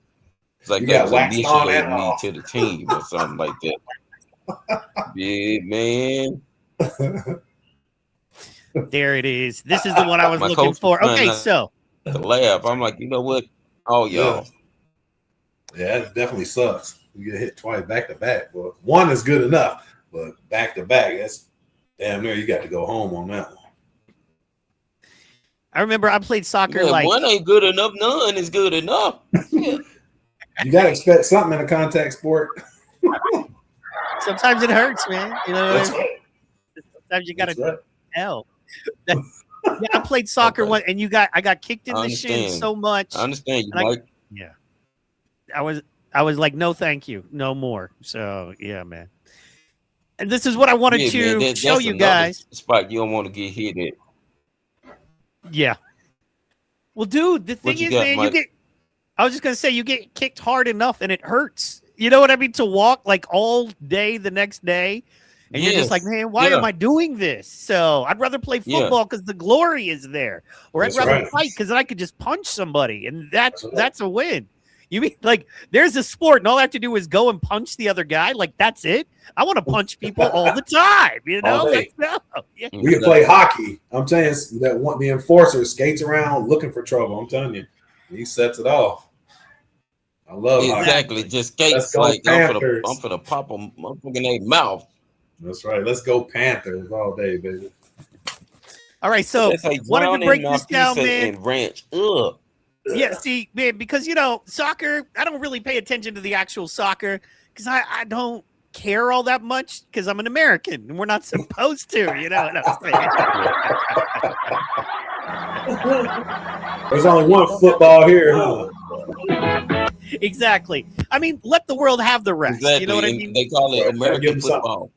E: It's like that was initiating me to the team or something like that. Yeah, man.
C: There it is. This is the one I was looking for. Okay, so
E: to laugh. I'm like, you know what? Oh, y'all.
D: Yeah, it definitely sucks. You get hit twice back to back. Well, one is good enough, but back to back, that's damn near you got to go home on that one.
C: I remember I played soccer like
E: one ain't good enough, none is good enough.
D: You got to expect something in a contact sport.
C: Sometimes it hurts, man. You know,
D: right.
C: Sometimes you got to hell. Yeah, I played soccer one, and I got kicked in the shin so much.
E: I understand you, Mike.
C: I was like, no, thank you, no more. So yeah, man. And this is what I wanted to show you guys.
E: Spot you don't want to get hit at.
C: Yeah. Well, dude, the thing is, man, I was just gonna say, you get kicked hard enough, and it hurts. You know what I mean? To walk like all day the next day. And you're just like, man, why am I doing this? So I'd rather play football because the glory is there. Or I'd rather fight because I could just punch somebody. And that's a win. You mean like there's a sport and all I have to do is go and punch the other guy? Like that's it? I want to punch people all the time. You know?
D: We can play hockey. I'm telling you, the enforcer skates around looking for trouble. I'm telling you. He sets it off. I love
E: exactly.
D: Hockey.
E: Just skates like I'm for the pop them in their mouth.
D: That's right. Let's go Panthers all day, baby.
C: All right, so wanted to break this down, man.
E: And ranch. Ugh.
C: Yeah, see, man, because soccer, I don't really pay attention to the actual soccer because I don't care all that much because I'm an American and we're not supposed to, you know what I'm saying?
D: There's only one football here, huh?
C: Exactly. I mean, let the world have the rest.
E: Exactly.
C: You know what I mean?
E: They call it American football.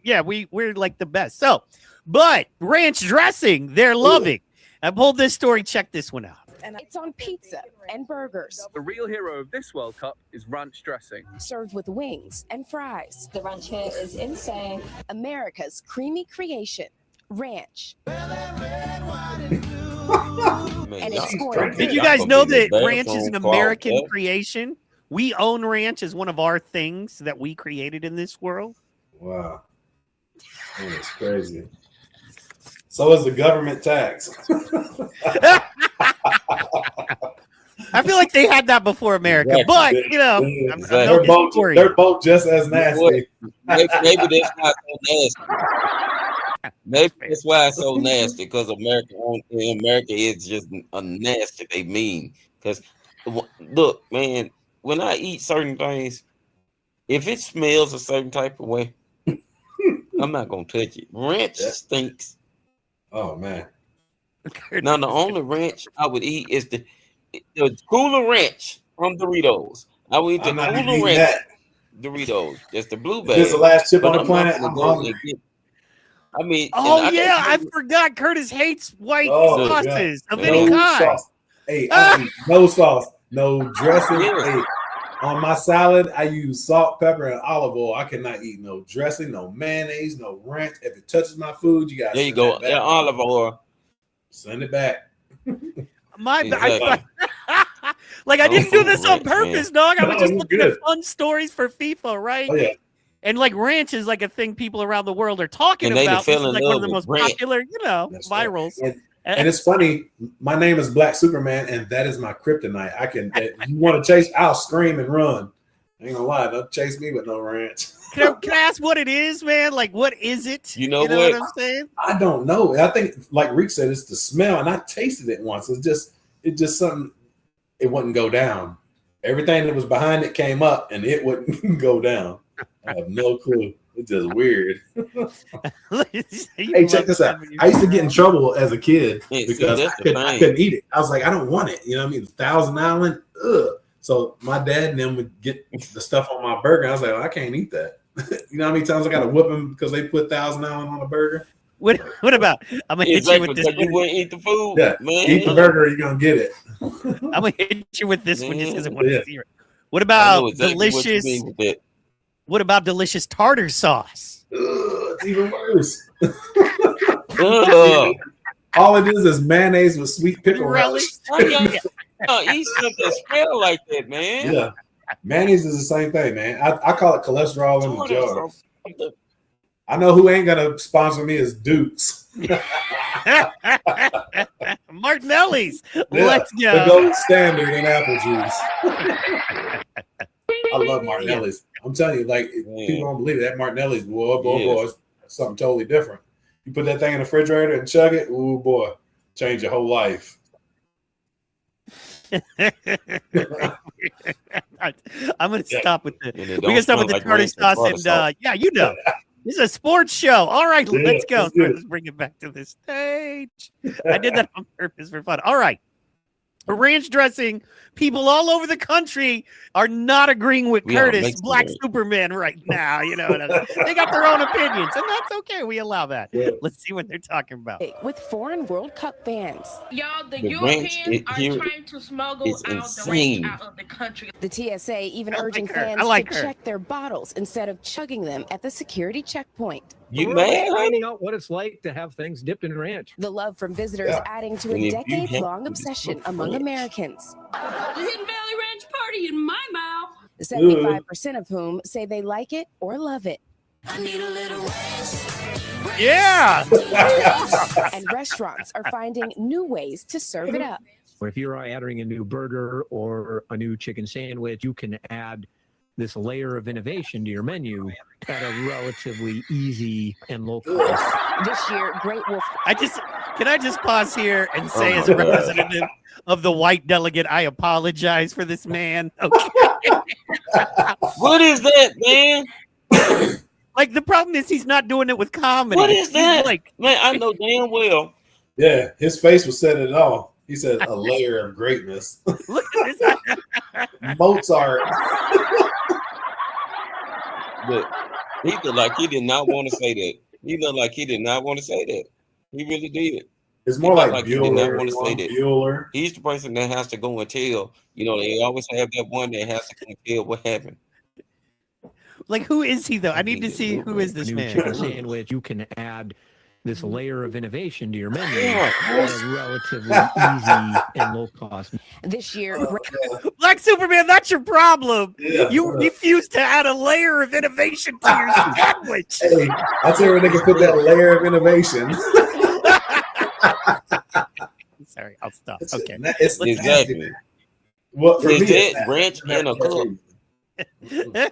C: Yeah, we're like the best. So, but ranch dressing, they're loving. I pulled this story. Check this one out.
J: And it's on pizza and burgers.
K: The real hero of this World Cup is ranch dressing.
J: Served with wings and fries.
I: The ranch here is insane.
J: America's creamy creation, ranch.
C: Did you guys know that ranch is an American creation? We own ranch as one of our things that we created in this world.
D: Wow. That's crazy. So is the government tax.
C: I feel like they had that before America, but you know,
D: they're both just as nasty.
E: Maybe that's why it's so nasty. Maybe that's why it's so nasty, because America is just a nasty. They mean, because look, man, when I eat certain things, if it smells a certain type of way, I'm not gonna touch it. Ranch stinks.
D: Oh man.
E: Now the only ranch I would eat is the Cooler Ranch from Doritos. I would eat the Cooler Ranch Doritos. That's the blue bag.
D: This is the last chip on the planet.
E: I mean,
C: oh yeah, I forgot. Curtis hates white sauces of any kind.
D: Hey, I eat no sauce, no dressing. Hey, on my salad, I use salt, pepper, and olive oil. I cannot eat no dressing, no mayonnaise, no ranch. If it touches my food, you got.
E: There you go. Yeah, olive oil.
D: Send it back.
C: Like I didn't do this on purpose, dog. I was just looking at fun stories for FIFA, right?
D: Oh, yeah.
C: And like ranch is like a thing people around the world are talking about. It's like one of the most popular, virals.
D: Right. And it's funny. My name is Black Superman, and that is my kryptonite. I can. You want to chase? I'll scream and run. I ain't gonna lie. Don't chase me with no ranch.
C: Can I ask what it is, man? Like, what is it?
E: You know
C: what I'm saying?
D: I don't know. I think, like Rick said, it's the smell, and I tasted it once. It's just something. It wouldn't go down. Everything that was behind it came up, and it wouldn't go down. I have no clue. It's just weird. Hey, check this out. I used to get in trouble as a kid because I couldn't eat it. I was like, I don't want it. You know what I mean? Thousand Island. Ugh. So my dad and them would get the stuff on my burger. I was like, I can't eat that. You know how many times I got to whip them because they put Thousand Island on a burger?
C: What about? I'm gonna hit you with this.
E: You wouldn't eat the food.
D: Yeah, man. Eat the burger, you're gonna get it.
C: I'm gonna hit you with this one just because I want to see it. What about delicious? What about delicious tartar sauce?
D: It's even worse. All it is mayonnaise with sweet pickle relish.
E: Eat something that smell like that, man.
D: Yeah, mayonnaise is the same thing, man. I call it cholesterol in the jar. I know who ain't gonna sponsor me is Dukes.
C: Martinelli's. Let's go.
D: The gold standard in apple juice. I love Martinelli's. I'm telling you, like people don't believe it. That Martinelli's, boy, it's something totally different. You put that thing in the refrigerator and chug it, ooh boy, change your whole life.
C: I'm gonna stop with this. We're gonna stop with the tartar sauce and this is a sports show. All right, let's go. Let's bring it back to the stage. I did that on purpose for fun. All right. Ranch dressing, people all over the country are not agreeing with Curtis, Black Superman, right now. You know, they got their own opinions, and that's okay. We allow that. Yeah. Let's see what they're talking about.
J: With foreign World Cup fans.
L: Y'all, the Europeans are trying to smuggle out the ranch out of the country.
J: The TSA even urging fans to check their bottles instead of chugging them at the security checkpoint.
E: You mad?
M: Finding out what it's like to have things dipped in ranch.
J: The love from visitors adding to a decade-long obsession among Americans.
L: The Hidden Valley Ranch party in my mouth.
J: 75% of whom say they like it or love it.
L: I need a little ranch.
C: Yeah.
J: And restaurants are finding new ways to serve it up.
M: If you're adding a new burger or a new chicken sandwich, you can add this layer of innovation to your menu at a relatively easy and low cost.
J: This year, Great Wolf.
C: Can I just pause here and say, as a representative of the white delegate, I apologize for this man. Okay.
E: What is that, man?
C: Like, the problem is he's not doing it with comedy.
E: What is that? Man, I know damn well.
D: Yeah, his face was said it all. He said a layer of greatness.
C: Look at this.
D: Mozart.
E: Look, He looked like he did not want to say that. He looked like he did not want to say that. He really did.
D: It's more like
E: he did not
D: Bueller.
E: want to say that.
D: Bueller.
E: He's the person that has to go and tell. You know, they always have that one that has to come and tell what happened.
C: Like, who is he though? I need to see who is this
M: New
C: man.
M: chicken sandwich. You can add this layer of innovation to your menu at a relatively easy and low cost.
J: This year,
C: Black Superman, that's your problem.
D: Yeah.
C: You refuse to add a layer of innovation to your sandwich.
D: Hey, I tell you where they can put that layer of innovation.
C: Sorry, I'll stop. Okay.
D: It's
E: Exactly.
D: Well, for
E: Is
D: me,
E: that
D: it's
E: ranch in a cup?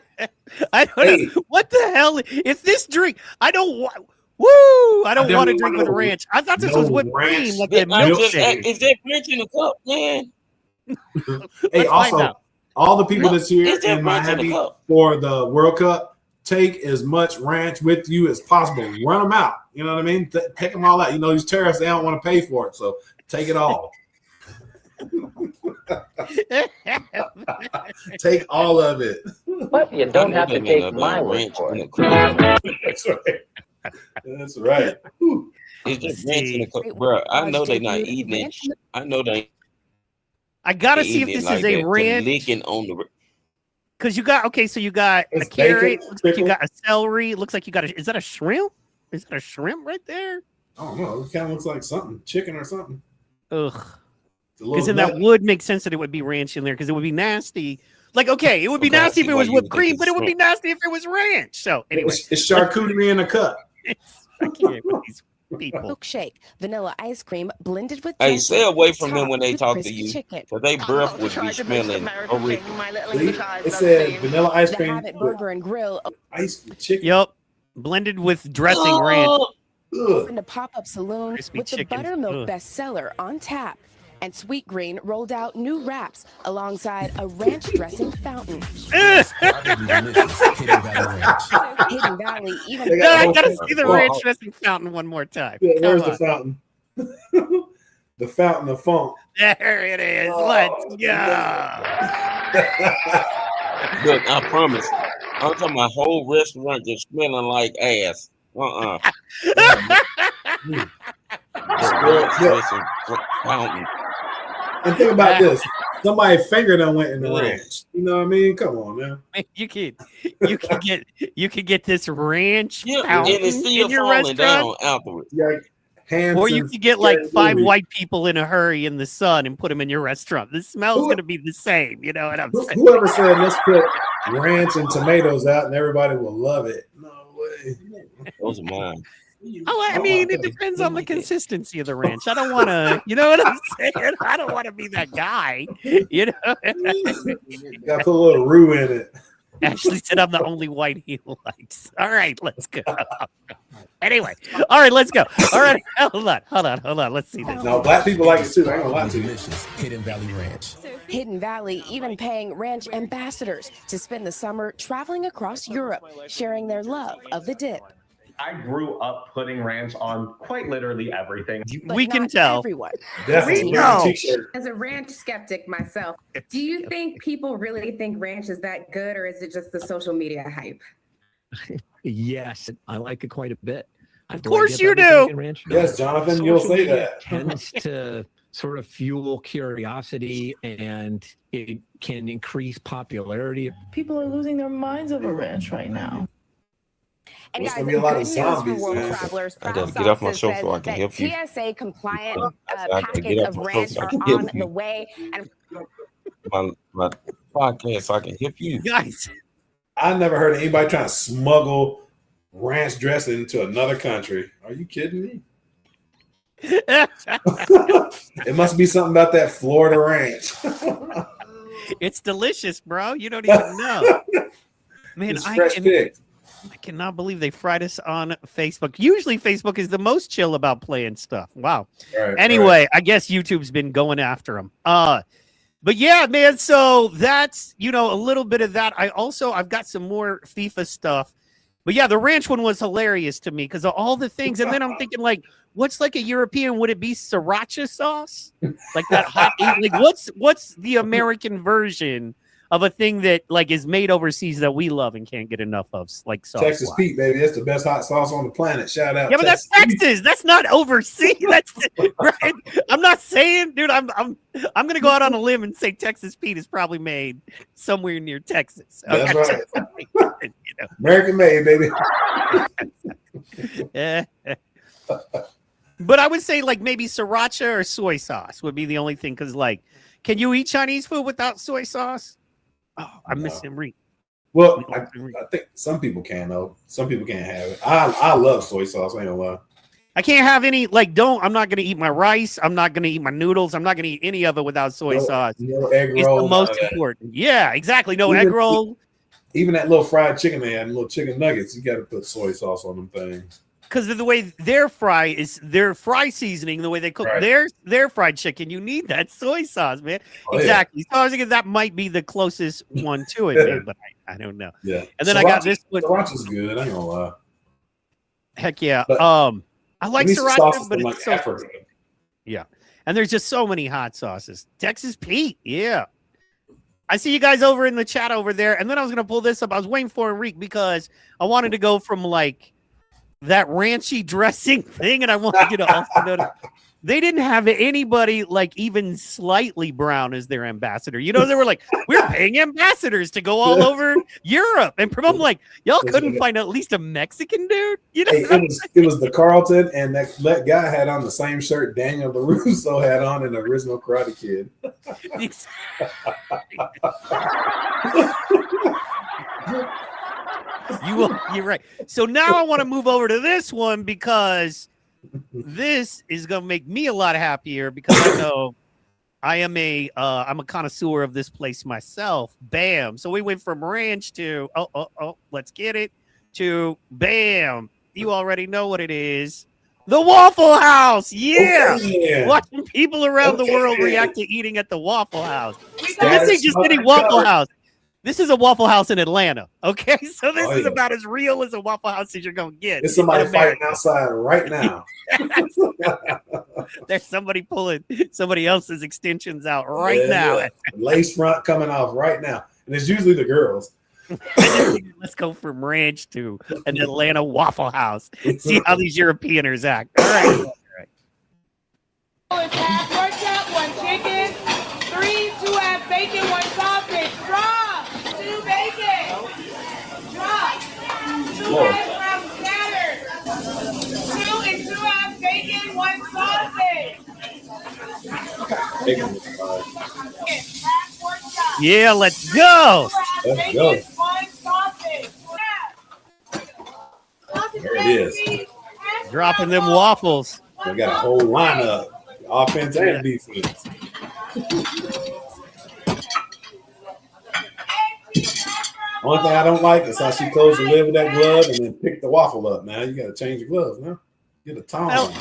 C: I don't
D: Hey.
C: know. What the hell? If this drink, I don't want. Woo! I don't want to drink with
D: no-
C: ranch. I thought this
D: no
C: was whipped
D: ranch.
C: cream, like
E: Yeah,
C: a
E: I'm just,
C: milkshake.
E: is that ranch in a cup, man?
D: Hey,
C: Let's find
D: also,
C: out.
D: all the people
E: No,
D: that's here
E: it's that
D: in
E: ranch in a
D: Miami
E: cup.
D: for the World Cup, take as much ranch with you as possible. Run them out. You know what I mean? Take them all out. You know, these terrorists, they don't want to pay for it. So take it all. Take all of it.
N: But you don't have to take my word for it.
D: That's right. That's right. Whew.
E: It's just ranch in a cup, bro. I know they're not eating it. I know they.
C: I gotta
E: ain't
C: see if
E: eating
C: this
E: it
C: is
E: like
C: a
E: that.
C: ranch.
E: Licking on the.
C: Because you got so you got
D: It's
C: a carrot.
D: bacon,
C: Looks like you
D: pickle.
C: got a celery. Looks like you got is that a shrimp? Is that a shrimp right there?
D: I don't know. It kind of looks like something, chicken or something.
C: Ugh.
D: It's a little
C: Because then that
D: nut.
C: would make sense that it would be ranch in there because it would be nasty. Like, okay, it would be
E: Okay, I
C: nasty
E: see
C: if it
E: why
C: was
E: you
C: whipped
E: would think
C: cream,
E: it's
C: but it would be
E: shrimp.
C: nasty if it was ranch. So anyway,
D: It's charcuterie in a cup.
C: I can't with these people.
J: milkshake, vanilla ice cream blended with
E: Hey,
J: dressing,
E: stay away from them
J: topped
E: when they
J: with
E: talk to
J: crispy
E: you,
J: chicken.
E: because they breath would be smelling horrific.
D: See? It said vanilla ice
J: The
D: cream
J: Habit
D: with
J: Burger and Grill
D: ice chicken.
C: Yep, blended with dressing ranch.
E: Oh,
D: Ugh.
J: opened a pop-up saloon
C: Crispy
J: with the
C: chicken.
J: buttermilk
C: Ugh.
J: bestseller on tap. And Sweet Green rolled out new wraps alongside a ranch dressing fountain. Hidden Valley even
D: They
C: No,
D: got
C: I
D: the
C: gotta
D: whole
C: see the
D: thing.
C: ranch dressing fountain one more time.
D: Yeah,
C: Come
D: where's
C: on.
D: the fountain? The fountain of funk.
C: There it is.
D: Oh,
C: Let's go.
E: look, I promise. I'm talking my whole restaurant just smelling like ass. Fountain.
D: And think about this. Somebody's finger done went in the
E: Yeah.
D: ranch. You know what I mean? Come on, man.
C: You could get this ranch
E: Yeah, and
C: fountain
E: it's still
C: in your
E: falling
C: restaurant,
E: down afterwards.
D: Yeah, hands
C: or you
D: and
C: could get like
D: scary
C: 5
D: movie.
C: white people in a hurry in the sun and put them in your restaurant. The smell's
D: Who-
C: gonna be the same. You know what I'm saying?
D: Whoever said let's put ranch and tomatoes out and everybody will love it. No way.
E: Those are mine.
C: Oh, I mean, it depends on the consistency of the ranch. I don't want to, you know what I'm saying? I don't want to be that guy. You know,
D: Got to put a little roux in it.
C: Ashley said I'm the only white he likes. All right, let's go. Anyway, all right, let's go. All right, hold on. Let's see this.
D: No, black people like it too. I ain't gonna lie to you.
N: Hidden Valley Ranch.
J: Hidden Valley even paying ranch ambassadors to spend the summer traveling across Europe, sharing their love of the dip.
O: I grew up putting ranch on quite literally everything.
J: But
C: We can
J: not
C: tell.
J: everyone.
D: Definitely.
C: No.
D: T-shirt.
P: As a ranch skeptic myself, do you think people really think ranch is that good, or is it just the social media hype?
M: Yes, I like it quite a bit.
C: Of course you do.
D: Yes, Jonathan, you'll
M: Social
D: say
M: media
D: that.
M: tends to sort of fuel curiosity, and it can increase popularity.
Q: People are losing their minds over ranch right now.
J: And
D: There's
J: guys,
D: gonna be a lot
J: good
D: of
J: news
D: zombies,
J: for world
D: man.
J: travelers.
E: I gotta
J: Craft
E: get off my
J: Sauces
E: show
J: says
E: so I can
J: that
E: help you.
J: TSA compliant
E: I gotta
J: packets
E: get
J: of
E: off my
J: ranch
E: show so I
J: are
E: can help
J: on
E: you.
J: the way. And
E: My podcast so I can help you.
C: Guys,
D: I never heard of anybody trying to smuggle ranch dressing into another country. Are you kidding me? It must be something about that Florida ranch.
C: it's delicious, bro. You don't even know. Man,
D: It's fresh picked.
C: I cannot believe they fried us on Facebook. Usually Facebook is the most chill about playing stuff. Wow.
D: Right,
C: Anyway, I guess YouTube's been going after them. But yeah, man, so that's, a little bit of that. I've got some more FIFA stuff. But yeah, the ranch one was hilarious to me because of all the things. And then I'm thinking, like, what's like a European? Would it be sriracha sauce? Like that hot, like what's the American version of a thing that like is made overseas that we love and can't get enough of, like sauce.
D: Texas Pete, baby, that's the best hot sauce on the planet. Shout out.
C: Yeah, but that's Texas. That's not overseas. That's right. I'm not saying, dude. I'm gonna go out on a limb and say Texas Pete is probably made somewhere near Texas.
D: That's
C: Okay?
D: right. American made, baby.
C: Yeah. But I would say like maybe sriracha or soy sauce would be the only thing, because like, can you eat Chinese food without soy sauce? Oh, I miss Henry.
D: Well, I think some people can though. Some people can't have it. I love soy sauce. I ain't gonna lie.
C: I can't have any, like, I'm not gonna eat my rice. I'm not gonna eat my noodles. I'm not gonna eat any of it without soy sauce.
D: No egg
C: It's
D: roll.
C: the most important. Yeah, exactly. No egg roll.
D: Even that little fried chicken they had, little chicken nuggets, you got to put soy sauce on them things.
C: Because of the way their fry seasoning, the way they cook their fried chicken, you need that soy sauce, man.
D: Oh,
C: exactly. So I was thinking that might be the closest one to it, man, but I don't know.
D: Yeah.
C: And then I got this one.
D: Sriracha's good. I ain't gonna lie.
C: Heck yeah.
D: But
C: I like
D: at least the
C: sriracha,
D: sauces
C: but
D: from,
C: it's
D: like,
C: so
D: Africa.
C: yeah. And there's just so many hot sauces. Texas Pete, yeah. I see you guys over in the chat over there, and then I was gonna pull this up. I was waiting for Enrique because I wanted to go from like that ranchy dressing thing, and I wanted you to also notice they didn't have anybody like even slightly brown as their ambassador. You know, they were like, we're paying ambassadors to go all over Europe and promote. I'm like, y'all couldn't find at least a Mexican dude. You know,
D: Hey, it was the Carlton, and that guy had on the same shirt Daniel LaRusso had on in the original Karate Kid.
C: You're right. So now I want to move over to this one because this is gonna make me a lot happier because I know I'm a connoisseur of this place myself. Bam. So we went from ranch to let's get it to bam. You already know what it is. The Waffle House. Yeah.
D: Okay, yeah.
C: Watching people around the world react to eating at the Waffle House. And this ain't just any Waffle House. This is a Waffle House in Atlanta. Okay. So this is about as real as a Waffle House as you're going to get.
D: There's somebody fighting outside right now.
C: There's somebody pulling somebody else's extensions out right now.
D: Yeah. Lace front coming off right now. And it's usually the girls.
C: Let's go from ranch to an Atlanta Waffle House. See how these Europeaners act. All right.
A: It's half pork chop, 1 chicken, 3, 2 half bacon, 1 sausage. Drop 2 bacon. Drop 2 hash brown scattered. 2 and 2 half bacon, 1 sausage.
D: Bacon was fine.
A: Half pork chop.
C: Yeah, let's go.
D: Let's go.
A: 1 sausage.
D: There it is.
C: Dropping them waffles.
D: We got a whole lineup, offense and defense. Only thing I don't like is how she closed the lid with that glove and then picked the waffle up. Now you got to change the gloves. Now get a towel.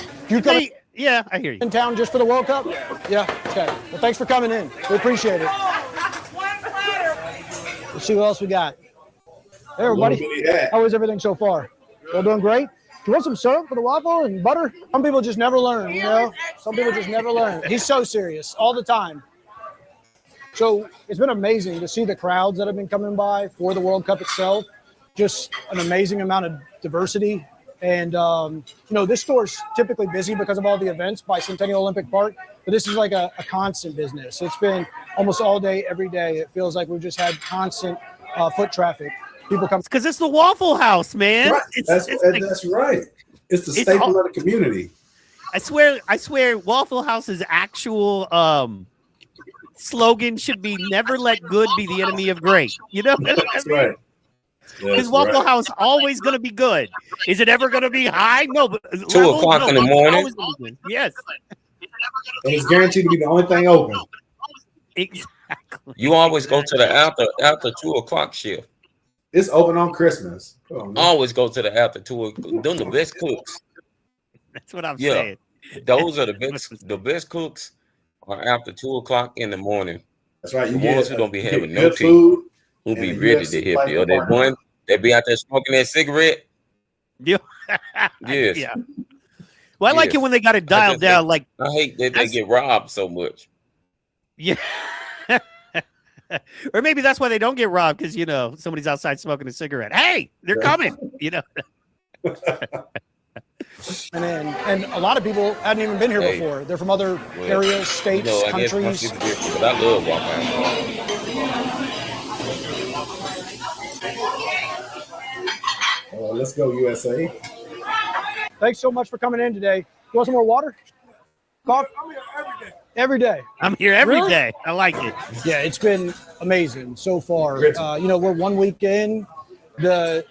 C: Yeah, I hear you.
R: In town just for the World Cup? Yeah. Okay. Well, thanks for coming in. We appreciate it. Let's see what else we got. Hey, everybody. How is everything so far? All doing great? Do you want some syrup for the waffle and butter? Some people just never learn, you know? Some people just never learn. He's so serious all the time. So it's been amazing to see the crowds that have been coming by for the World Cup itself. Just an amazing amount of diversity. And, you know, this store's typically busy because of all the events by Centennial Olympic Park, but this is like a constant business. It's been almost all day, every day. It feels like we've just had constant foot traffic. People come
C: because it's the Waffle House, man.
D: Right. That's right. It's the staple of the community.
C: I swear, Waffle House's actual slogan should be "Never let good be the enemy of great." You know,
D: that's right.
C: Because Waffle House always going to be good. Is it ever going to be high? No, but
E: 2 o'clock in the morning.
C: Yes,
D: and it's guaranteed to be the only thing open.
C: Exactly.
E: You always go to the after 2 o'clock shift.
D: It's open on Christmas.
E: Always go to the after 2 o'clock. Them the best cooks.
C: That's what I'm saying.
E: Those are the best. The best cooks are after 2 o'clock in the morning.
D: That's right.
E: The ones who don't be having no tea, who be ready to hit you. Or they one, they be out there smoking that cigarette.
C: Yeah.
E: Yes.
C: Yeah. Well, I like it when they got it dialed down. Like
E: I hate that they get robbed so much.
C: Yeah. Or maybe that's why they don't get robbed, because somebody's outside smoking a cigarette. Hey, they're coming.
R: And a lot of people hadn't even been here before. They're from other areas, states, countries.
E: But I love Waffle
D: House. Let's go, USA.
R: Thanks so much for coming in today. You want some more water? Coffee? I'm here every day. Every day.
C: I'm here every day. I like it.
R: Yeah, it's been amazing so far. We're 1 week in. The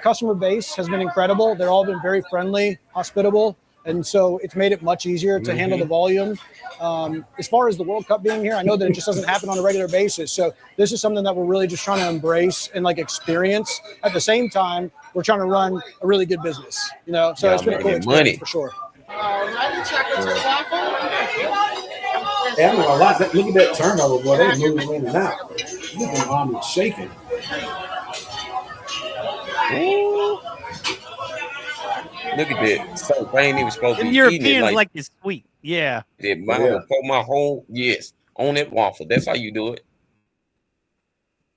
R: customer base has been incredible. They've all been very friendly, hospitable, and so it's made it much easier to handle the volume. As far as the World Cup being here, I know that it just doesn't happen on a regular basis. So this is something that we're really just trying to embrace and experience. At the same time, we're trying to run a really good business. So it's been a cool experience for sure.
D: Hey, I'm not gonna lie. Look at that turnover, boy. They're moving in and out. Look at them arms shaking.
E: Look at that. So I ain't even supposed to be
C: Europeans
E: eating it
C: like it's sweet. Yeah.
E: My whole on that waffle. That's how you do it.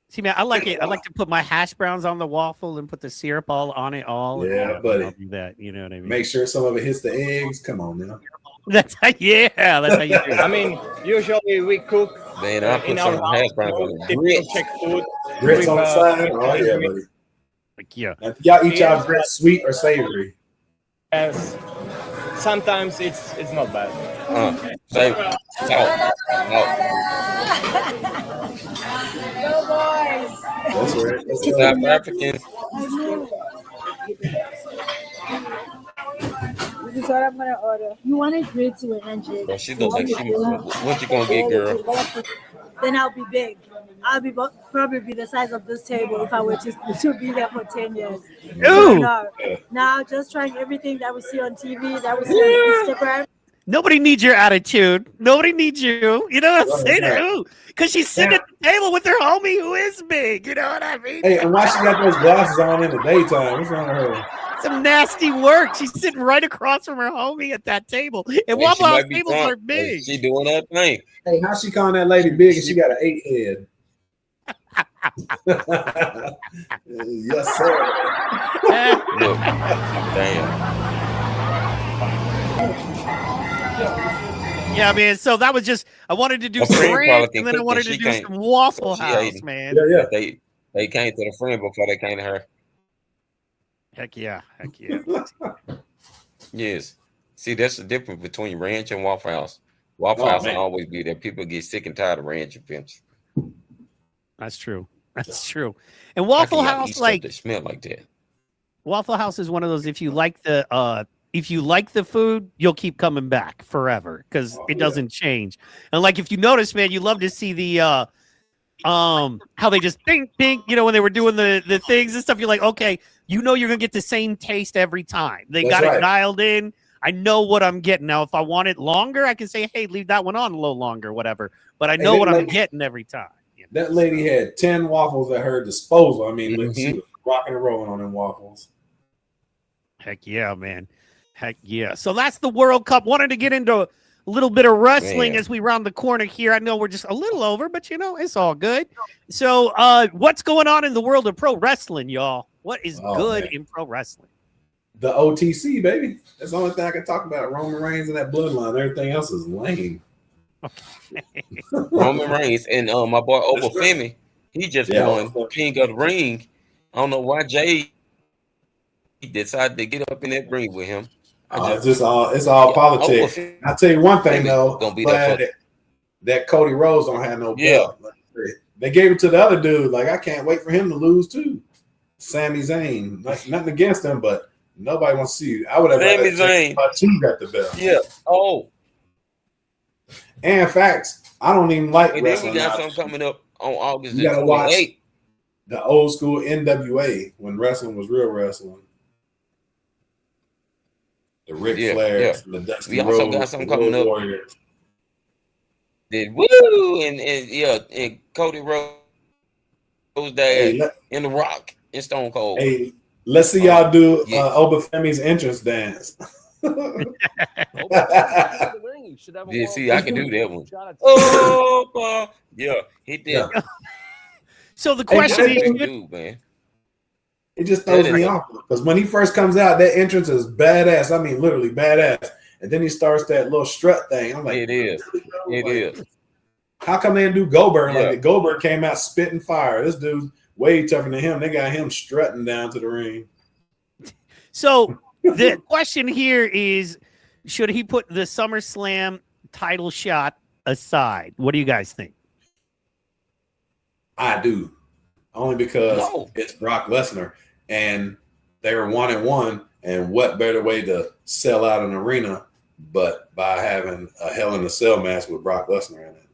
C: See, man, I like it. I like to put my hash browns on the waffle and put the syrup all on it.
D: Yeah, buddy.
C: I'll do that. You know what I mean?
D: Make sure some of it hits the eggs. Come on now.
C: That's how you do it.
S: I mean, usually we cook
E: Man, I put
S: in
E: some
S: our
E: hash browns on the grits.
S: check food.
D: Grits on the side. Oh yeah, buddy.
C: Yeah.
D: Now, y'all eat y'all grits sweet or savory?
S: Yes. Sometimes it's not bad.
E: Savory. Salt.
T: Go boys.
D: That's right.
E: South African.
T: This is what I'm gonna order. You want it grits with ranches?
E: Well, she looks like she. What you gonna get, girl?
T: Then I'll be big. I'll be probably be the size of this table if I were to be there for 10 years.
C: Ooh.
T: So now just trying everything that we see on TV, that we see on Instagram.
C: Nobody needs your attitude. Nobody needs you. You know what I'm saying? Ooh, because she's sitting at the table with her homie who is big. You know what I mean?
D: Hey, and why she got those glasses on in the daytime? What's wrong with her?
C: Some nasty work. She's sitting right across from her homie at that table. And Waffle House tables are big.
E: She doing her thing.
D: Hey, how she calling that lady big and she got an 8 head? Yes, sir.
E: Look, damn.
C: Yeah, man. So that was just, I wanted to do some ranch, and then I wanted to do some Waffle House, man.
D: Yeah.
E: They came to the friend before they came to her.
C: Heck yeah. Heck yeah.
E: Yes. See, that's the difference between ranch and Waffle House. Waffle House will always be there. People get sick and tired of ranch eventually.
C: That's true. That's true. And Waffle House,
E: they smell like that.
C: Waffle House is one of those, if you like the food, you'll keep coming back forever because it doesn't change. And if you notice, man, you love to see the how they just ping, when they were doing the things and stuff. You're like, okay, you're gonna get the same taste every time. They got it dialed in. I know what I'm getting. Now, if I want it longer, I can say, hey, leave that one on a little longer, whatever. But I know what I'm getting every time.
D: That lady had 10 waffles at her disposal. I mean, she was rocking and rolling on them waffles.
C: Heck yeah, man. Heck yeah. So that's the World Cup. Wanted to get into a little bit of wrestling as we round the corner here. I know we're just a little over, but it's all good. So what's going on in the world of pro wrestling, y'all? What is good in pro wrestling?
D: The OTC, baby. That's the only thing I can talk about. Roman Reigns and that bloodline. Everything else is lame.
C: Okay.
E: Roman Reigns and my boy Obafemi, he just won King of the Ring. I don't know why Jay decided to get up in that ring with him.
D: It's all politics. I'll tell you one thing though, that Cody Rhodes don't have no belt. They gave it to the other dude. I can't wait for him to lose too. Sami Zayn. Nothing against him, but nobody wants to see you. I would have
E: Sami Zayn.
D: Two got the belt.
E: Yeah. Oh.
D: And in fact, I don't even like
E: and
D: wrestling.
E: Then we got something coming up on August
D: you gotta watch
E: 28th.
D: The old school NWA when wrestling was real wrestling. The Ric Flair, the Dusty
E: We also
D: Rhodes,
E: got something coming up.
D: Warriors.
E: And Cody Rhodes in the Rock and Stone Cold.
D: Hey, let's see y'all do Obafemi's entrance dance.
E: Yeah, see, I can do that one. Oh, yeah, hit that.
D: Yeah.
C: So the question is,
E: dude, man.
D: It just throws me off because when he first comes out, that entrance is badass. I mean, literally badass. And then he starts that little strut thing. I'm like,
E: it is. It is.
D: How come they didn't do Goldberg like that? Goldberg came out spitting fire. This dude's way tougher than him. They got him strutting down to the ring.
C: So the question here is, should he put the SummerSlam title shot aside? What do you guys think?
D: I do. Only because it's Brock Lesnar and they're 1-1. And what better way to sell out an arena but by having a Hell in a Cell match with Brock Lesnar in it?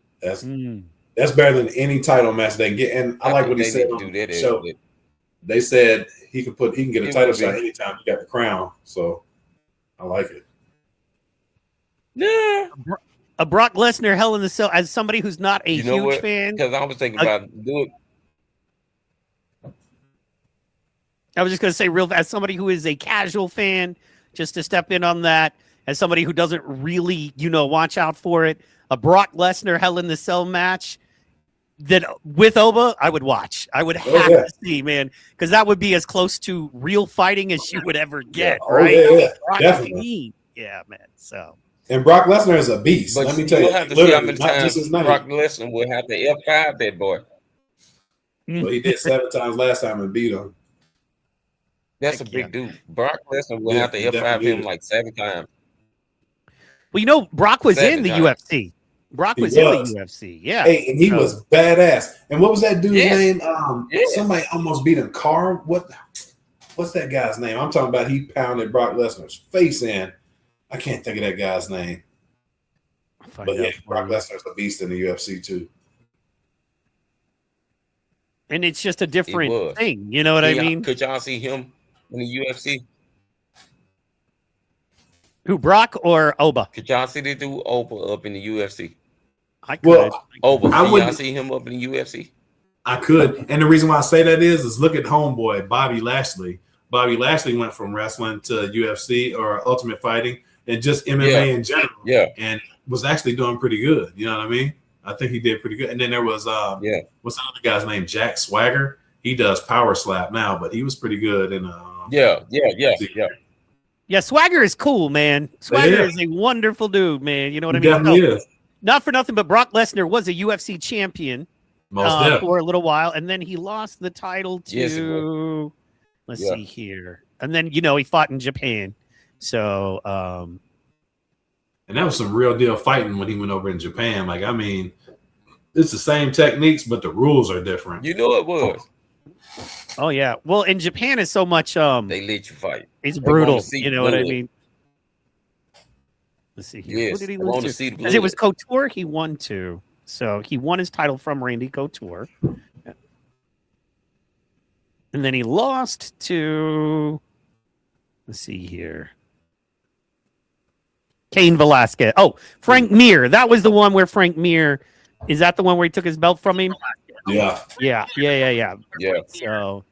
D: That's better than any title match they can get. And I like what he said on the show. They said he can get a title shot anytime he got the crown. So I like it.
E: Yeah.
C: A Brock Lesnar Hell in the Cell, as somebody who's not a huge fan.
E: Because I was thinking about do it.
C: I was just going to say as somebody who is a casual fan, just to step in on that, as somebody who doesn't really, watch out for it, a Brock Lesnar Hell in the Cell match that with Oba, I would watch. I would have to see, man, because that would be as close to real fighting as you would ever get, right?
D: Definitely.
C: Yeah, man. So.
D: And Brock Lesnar is a beast.
E: But
D: let me tell you,
E: have to see how many times Brock Lesnar will have to F5 that boy.
D: Well, he did 7 times last time and beat him.
E: That's a big dude. Brock Lesnar will have to F5 him like 7 times.
C: Well, Brock was in the UFC. Brock was in the UFC. Yeah.
D: Hey, and he was badass. And what was that dude's name? Somebody almost beat him. What's that guy's name? I'm talking about he pounded Brock Lesnar's face in. I can't think of that guy's name. But yeah, Brock Lesnar's a beast in the UFC too.
C: And it's just a different thing. You know what I mean?
E: Could y'all see him in the UFC?
C: Who, Brock or Oba?
E: Could y'all see this dude Oba up in the UFC?
C: I could.
E: Oba, can y'all see him up in the UFC?
D: I could. And the reason why I say that is look at homeboy, Bobby Lashley. Bobby Lashley went from wrestling to UFC or Ultimate Fighting and just MMA in general.
E: Yeah.
D: And was actually doing pretty good. You know what I mean? I think he did pretty good. And then there was what's the other guy's name? Jack Swagger. He does Power Slap now, but he was pretty good in
C: Yeah, Swagger is cool, man. Swagger is a wonderful dude, man. You know what I mean?
D: Definitely is.
C: Not for nothing, but Brock Lesnar was a UFC champion for a little while, and then he lost the title to let's see here. And then he fought in Japan. So
D: and that was some real deal fighting when he went over in Japan. Like, I mean, it's the same techniques, but the rules are different.
E: You know it was.
C: Oh yeah. Well, in Japan is so much
E: they let you fight.
C: It's brutal. You know what I mean? Let's see here.
E: Yes,
C: who did he lose to? Because it was Couture he won to. So he won his title from Randy Couture. And then he lost to, let's see here, Cain Velasquez. Oh, Frank Mir. That was the one where Frank Mir, is that the one where he took his belt from him?
D: Yeah.
C: So,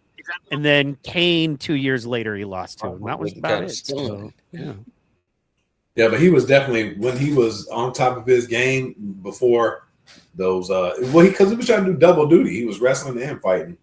C: and then Kane 2 years later he lost to him. That was about it. So,
D: yeah, but he was definitely when he was on top of his game before those. Because he was trying to do double duty. He was wrestling and fighting.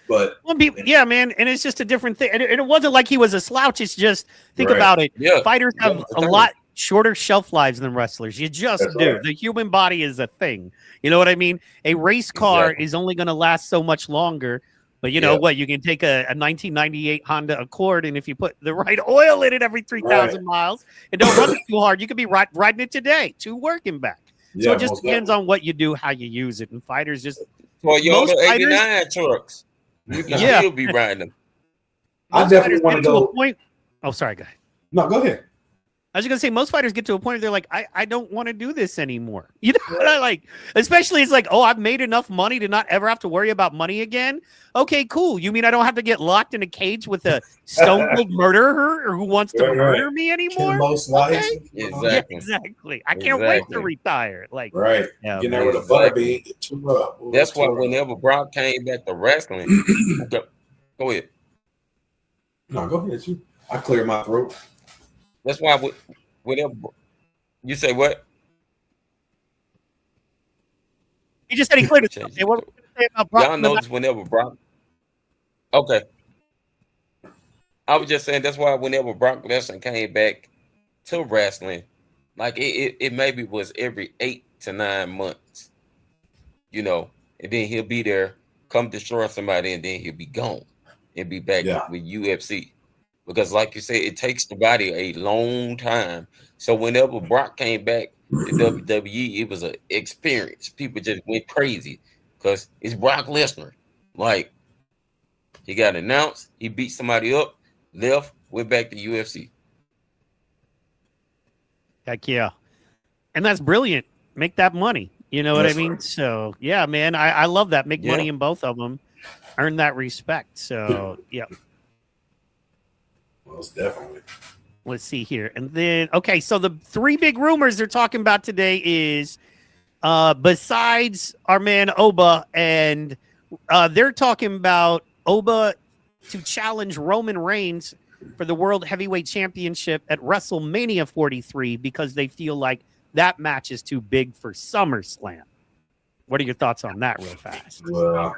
D: But
C: yeah, man, and it's just a different thing. And it wasn't like he was a slouch. It's just think about it.
E: Yeah.
C: Fighters have a lot shorter shelf lives than wrestlers. You just do.
D: Right.
C: The human body is a thing. You know what I mean? A race car is only going to last so much longer. But you know what? You can take a 1998 Honda Accord, and if you put the right oil in it every 3,000 miles and don't run it too hard, you could be riding it today to work and back. So it just depends on what you do, how you use it. And fighters just
E: Toyota 89 trucks. You can still be riding them.
D: I definitely want to go.
C: Oh, sorry, go ahead.
D: No, go ahead.
C: I was gonna say most fighters get to a point where they're like, I don't want to do this anymore. You know, like especially it's like, oh, I've made enough money to not ever have to worry about money again. Okay, cool. You mean I don't have to get locked in a cage with a stone cold murderer or who wants to murder me anymore?
D: Okay.
C: Exactly. I can't wait to retire. Like
D: getting there with a butterbean, get too up.
E: That's why whenever Brock came back to wrestling, go ahead.
D: No, go ahead. I clear my throat.
E: That's why whatever you say, what?
C: He just said he cleared it. Okay, what were you gonna say about Brock?
E: Y'all notice whenever Brock. Okay. I was just saying that's why whenever Brock Lesnar came back to wrestling, like it maybe was every 8 to 9 months, you know, and then he'll be there, come destroy somebody, and then he'll be gone and be back with UFC. Because like you said, it takes the body a long time. So whenever Brock came back to WWE, it was an experience. People just went crazy because it's Brock Lesnar. Like, he got announced, he beat somebody up, left, went back to UFC.
C: Heck yeah. And that's brilliant. Make that money. You know what I mean? Right. So, yeah, man, I love that. Make money in both of them. Earn that respect. So, yeah.
D: Most definitely.
C: Let's see here. And then, okay, so the 3 big rumors they're talking about today is besides our man Oba, and they're talking about Oba to challenge Roman Reigns for the World Heavyweight Championship at WrestleMania 43 because they feel like that match is too big for SummerSlam. What are your thoughts on that real fast?
D: Well,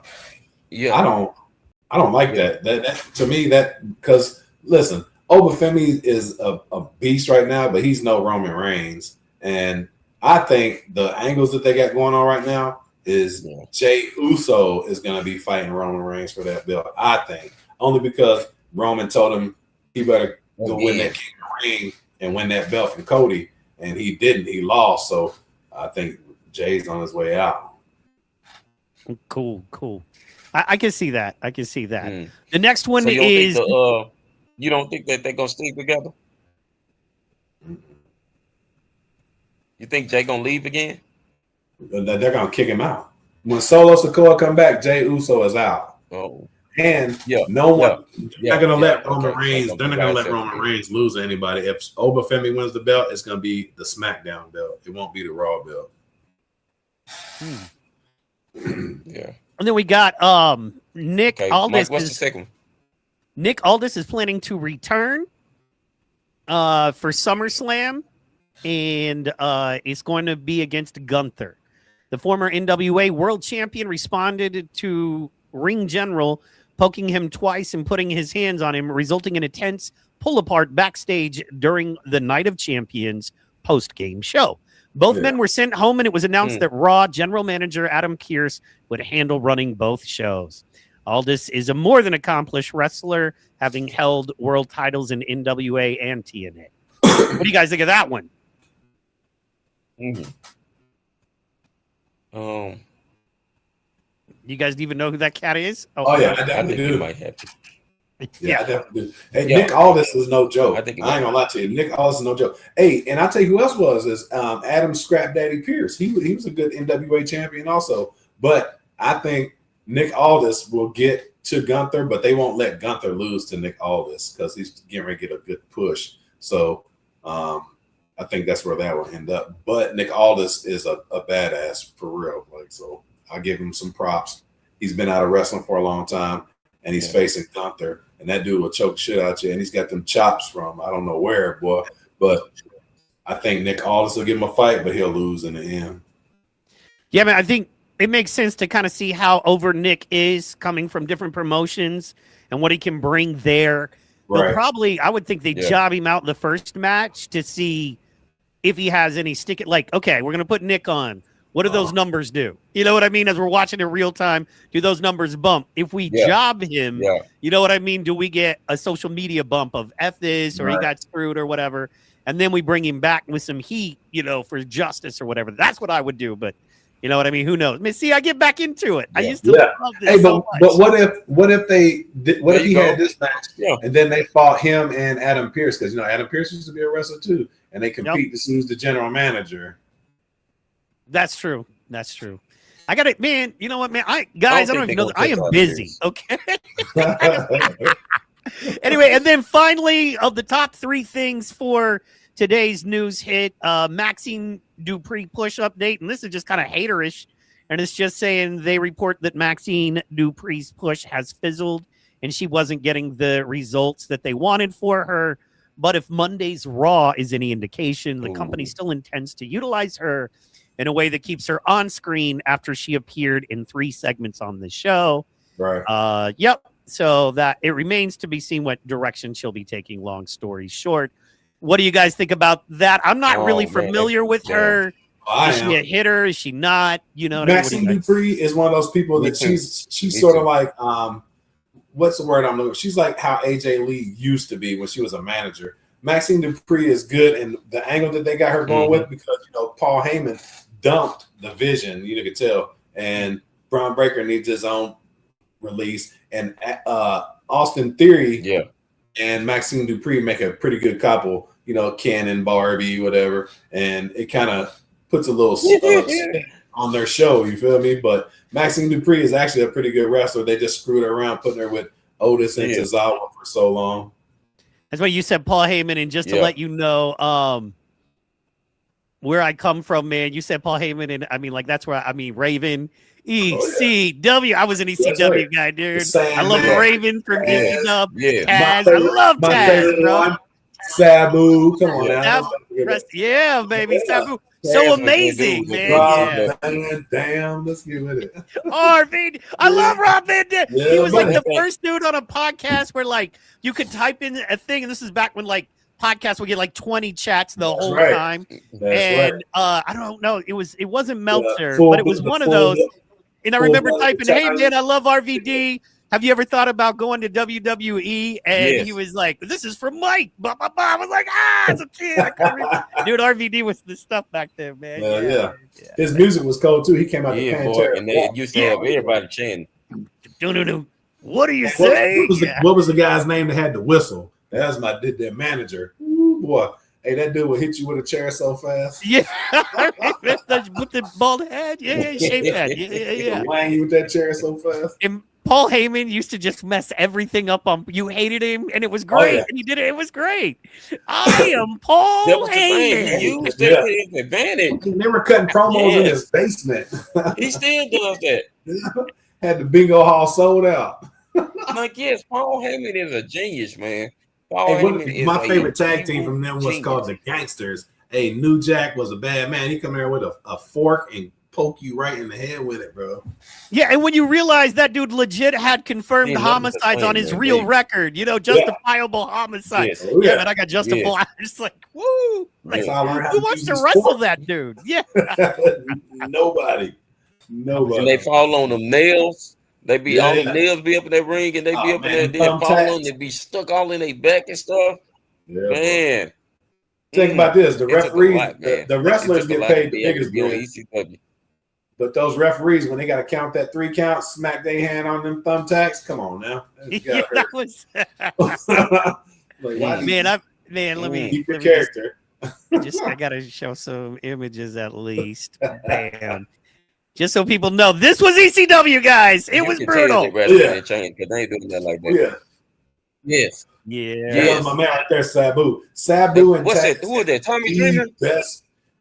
D: yeah, I don't like that. That to me, that because listen, Oba Femi is a beast right now, but he's no Roman Reigns. And I think the angles that they got going on right now is Jey Uso is going to be fighting Roman Reigns for that belt. I think only because Roman told him he better go win that King of the Ring and win that belt from Cody, and he didn't. He lost. So I think Jay's on his way out.
C: Cool. I can see that. The next one
E: so
C: is.
E: You don't think that they're gonna stick together? You think Jay gonna leave again?
D: They're gonna kick him out. When Solo Sikoa come back, Jey Uso is out.
E: Oh,
D: and no one. They're not gonna let Roman Reigns. They're not gonna let Roman Reigns lose to anybody. If Oba Femi wins the belt, it's gonna be the SmackDown belt. It won't be the Raw belt.
E: Yeah.
C: And then we got Nick Aldis.
E: Mike, what's the second one?
C: Nick Aldis is planning to return for SummerSlam, and it's going to be against Gunther. The former NWA World Champion responded to Ring General poking him twice and putting his hands on him, resulting in a tense pull-apart backstage during the Night of Champions post-game show. Both men were sent home, and it was announced that Raw General Manager Adam Pearce would handle running both shows. Aldis is a more than accomplished wrestler, having held world titles in NWA and TNA. What do you guys think of that one? You guys even know who that cat is?
D: Oh yeah, I definitely do.
E: Might have to.
D: Yeah, I definitely do. Hey, Nick Aldis is no joke. I ain't gonna lie to you. Nick Aldis is no joke. Hey, and I'll tell you who else was is Adam Scrap Daddy Pierce. He was a good NWA champion also. But I think Nick Aldis will get to Gunther, but they won't let Gunther lose to Nick Aldis because he's getting ready to get a good push. So I think that's where that will end up. But Nick Aldis is a badass for real. Like, so I give him some props. He's been out of wrestling for a long time, and he's facing Gunther, and that dude will choke shit out you. And he's got them chops from I don't know where, boy. But I think Nick Aldis will give him a fight, but he'll lose in the end.
C: Yeah, man, I think it makes sense to kind of see how over Nick is coming from different promotions and what he can bring there. They'll probably, I would think they job him out in the first match to see if he has any stick it. Like, okay, we're going to put Nick on. What do those numbers do? You know what I mean? As we're watching in real time, do those numbers bump? If we job him, you know what I mean? Do we get a social media bump of F this or he got screwed or whatever? And then we bring him back with some heat, you know, for justice or whatever. That's what I would do. But you know what I mean? Who knows? I mean, see, I get back into it. I used to love this.
D: Hey, but what if he had this match and then they fought him and Adam Pearce? Because you know Adam Pearce used to be a wrestler too, and they compete to see who's the general manager.
C: That's true. I got it, man. You know what, man? I don't even know. I am busy. Okay. Anyway, and then finally, of the top 3 things for today's news hit, Maxine Dupree push update, and this is just kind of haterish, and it's just saying they report that Maxine Dupree's push has fizzled, and she wasn't getting the results that they wanted for her. But if Monday's Raw is any indication, the company still intends to utilize her in a way that keeps her on screen after she appeared in 3 segments on the show.
D: Right.
C: Yep. So that it remains to be seen what direction she'll be taking, long story short. What do you guys think about that? I'm not really familiar with her. Is she a hitter? Is she not? You know,
D: Maxine Dupree is one of those people that she's sort of like what's the word I'm looking for? She's like how AJ Lee used to be when she was a manager. Maxine Dupree is good, and the angle that they got her going with, because Paul Heyman dumped the vision, you could tell, and Braun Breaker needs his own release, and Austin Theory and Maxine Dupree make a pretty good couple, Ken and Barbie, whatever, and it kind of puts a little spin on their show, you feel me? But Maxine Dupree is actually a pretty good wrestler. They just screwed her around putting her with Otis and Tozawa for so long.
C: That's why you said Paul Heyman, and just to let you know where I come from, man, you said Paul Heyman, and I mean, like, that's where Raven, ECW. I was an ECW guy, dude. I love Raven from ECW. Taz. I love Taz, bro.
D: Sabu, come on now.
C: Yeah, baby, Sabu. So amazing, man.
D: Damn, let's get with it.
C: RVD. I love Rob Van Dam. He was like the first dude on a podcast where like you could type in a thing, and this is back when like podcasts would get like 20 chats the whole time. And I don't know, it wasn't Meltzer, but it was one of those. And I remember typing, "Hey man, I love RVD. Have you ever thought about going to WWE?" And he was like, "This is from Mike." Blah, blah, blah. I was like, as a kid, I couldn't remember. Dude, RVD was the stuff back then, man.
D: Yeah. His music was cold too. He came out the Pantera.
E: And they used to have everybody chanting.
C: What do you say?
D: What was the guy's name that had the whistle? That was their manager. Ooh, boy. Hey, that dude will hit you with a chair so fast.
C: Yeah. With the bald head. Yeah, shaved head. Yeah.
D: Wang you with that chair so fast.
C: And Paul Heyman used to just mess everything up on. You hated him, and it was great. And he did it. It was great. I am Paul Heyman.
E: He used to his advantage.
D: They were cutting promos in his basement.
E: He still does that.
D: Had the bingo hall sold out.
E: Like, yes, Paul Heyman is a genius, man.
D: My favorite tag team from them was called the Gangsters. Hey, New Jack was a bad man. He come here with a fork and poke you right in the head with it, bro.
C: Yeah, and when you realize that dude legit had confirmed homicides on his real record, justifiable homicides. Yeah, man, I got justifiable. I'm just like, woo! Like, who wants to wrestle that dude? Yeah.
D: Nobody.
E: And they fall on them nails. They be all the nails be up in that ring, and they be up in there, they fall on, they be stuck all in their back and stuff. Yeah, man.
D: Think about this: the referees, the wrestlers get paid the biggest bill. But those referees, when they got to count that 3 count, smack their hand on them thumbtacks. Come on now,
C: that was. Let me
D: keep your character.
C: I gotta show some images at least. Bam. Just so people know, this was ECW, guys. It was brutal.
E: Because they ain't doing that like that.
D: Yeah.
E: Yes.
C: Yeah.
D: Yes. My man right there, Sabu. Sabu and
E: what's that? Who was that? Tommy Dreamer?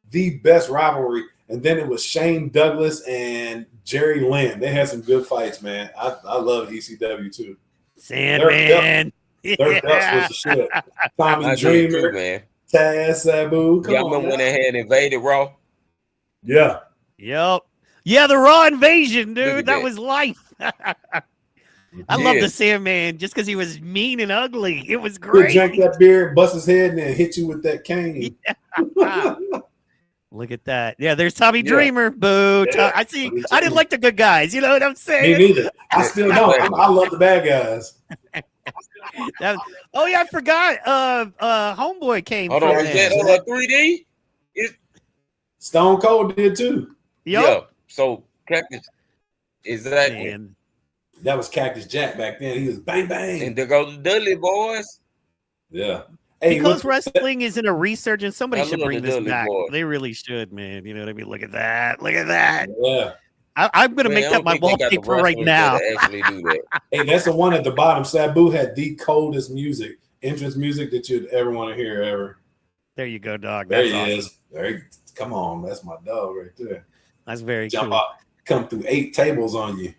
D: The best rivalry. And then it was Shane Douglas and Jerry Lynn. They had some good fights, man. I love ECW too.
C: Sandman.
D: Their belts was the shit. Tommy Dreamer,
E: man.
D: Taz, Sabu.
E: Y'all remember when they had invaded Raw?
D: Yeah.
C: Yep. Yeah, the Raw invasion, dude. That was life. I love the Sandman just because he was mean and ugly. It was great.
D: He'll drink that beer, bust his head, and then hit you with that cane.
C: Yeah. Look at that. Yeah, there's Tommy Dreamer. Boo. Yeah. I see. I didn't like the good guys. You know what I'm saying?
D: Me neither. I still don't. I love the bad guys.
C: I forgot. Homeboy came.
E: Hold on, is that 3D?
D: Stone Cold did too.
C: Yep.
E: Yeah. So Cactus is that?
C: Man.
D: That was Cactus Jack back then. He was bang bang.
E: And there goes the Dudley boys.
D: Yeah.
C: Hey, because wrestling is in a resurgence, somebody should bring this back. They really should, man. You know what I mean? Look at that. Look at that.
D: Yeah.
C: I'm gonna make that my wallpaper right now.
E: Actually do that.
D: Hey, that's the one at the bottom. Sabu had the coldest entrance music that you'd ever want to hear ever.
C: There you go, dog.
D: There he is. Come on, that's my dog right there.
C: That's very
D: Jump
C: cool.
D: out, come through 8 tables on you.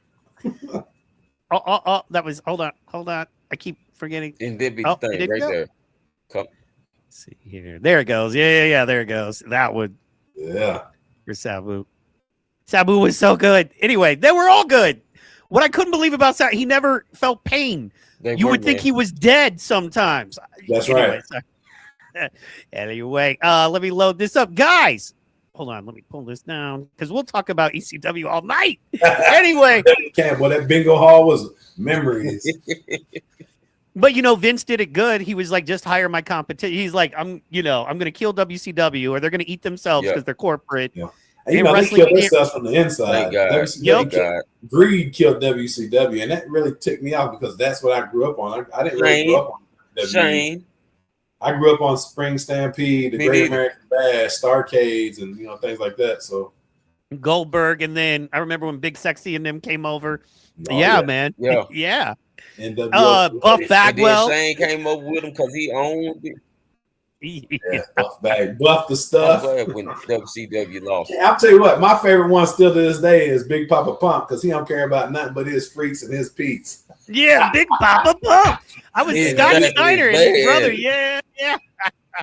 C: That was hold on. I keep forgetting.
E: And there be the thing right there. Come.
C: see here. There it goes. Yeah. There it goes. That would.
D: Yeah.
C: For Sabu. Sabu was so good. Anyway, they were all good. What I couldn't believe about Sabu, he never felt pain. You would think he was dead sometimes.
D: That's right.
C: Anyway, let me load this up. Guys, hold on. Let me pull this down because we'll talk about ECW all night. Anyway.
D: Well, that bingo hall was memories.
C: But, Vince did it good. He was like, just hire my competition. He's like, I'm going to kill WCW or they're going to eat themselves because they're corporate.
D: Yeah. And they killed themselves from the inside. Greed killed WCW, and that really ticked me off because that's what I grew up on. I didn't really grow up on WWE. I grew up on Spring Stampede, the Great American Bash, Starcades, and things like that. So
C: Goldberg, and then I remember when Big Sexy and them came over. Man. Yeah.
D: And
C: Buff Bagwell.
E: Shane came over with him because he owned it.
D: Yeah, Buff the stuff.
E: I'm glad when WCW lost.
D: I'll tell you what, my favorite one still to this day is Big Papa Pump because he don't care about nothing but his freaks and his peeps.
C: Yeah, Big Papa Pump. I was Scotty Steiner and his brother. Yeah.
D: I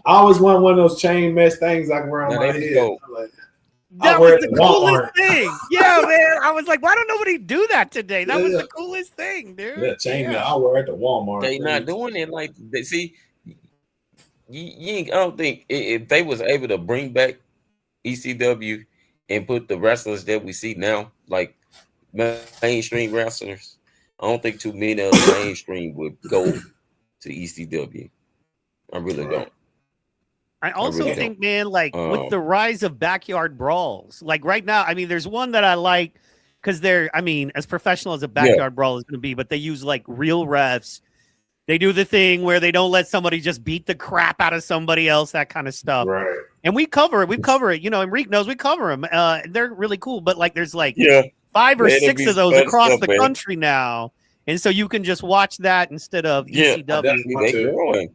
D: always wanted one of those chain mesh things I can wear on my head.
C: That was the coolest thing. Yeah, man. I was like, why don't nobody do that today? That was the coolest thing, dude.
D: Yeah, chain mesh. I'll wear it at Walmart.
E: They not doing it like they see. I don't think if they was able to bring back ECW and put the wrestlers that we see now, like mainstream wrestlers, I don't think too many of the mainstream would go to ECW. I really don't.
C: I also think, man, like with the rise of backyard brawls, like right now, I mean, there's one that I like because they're, I mean, as professional as a backyard brawl is going to be, but they use like real refs. They do the thing where they don't let somebody just beat the crap out of somebody else, that kind of stuff.
D: Right.
C: And we cover it. Enrique knows we cover them. They're really cool. But like, there's like 5 or 6 of those across the country now. And so you can just watch that instead of ECW.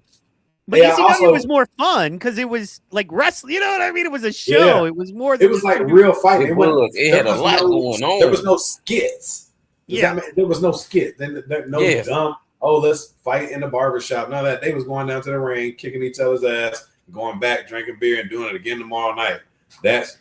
C: But ECW was more fun because it was like wrestling. You know what I mean? It was a show.
D: Yeah.
C: It was more.
D: It was like real fighting.
E: It had a lot going on.
D: There was no skits. There was no skit. No dumb. Oh, let's fight in the barbershop. None of that. They was going down to the ring, kicking each other's ass, going back, drinking beer, and doing it again tomorrow night. That's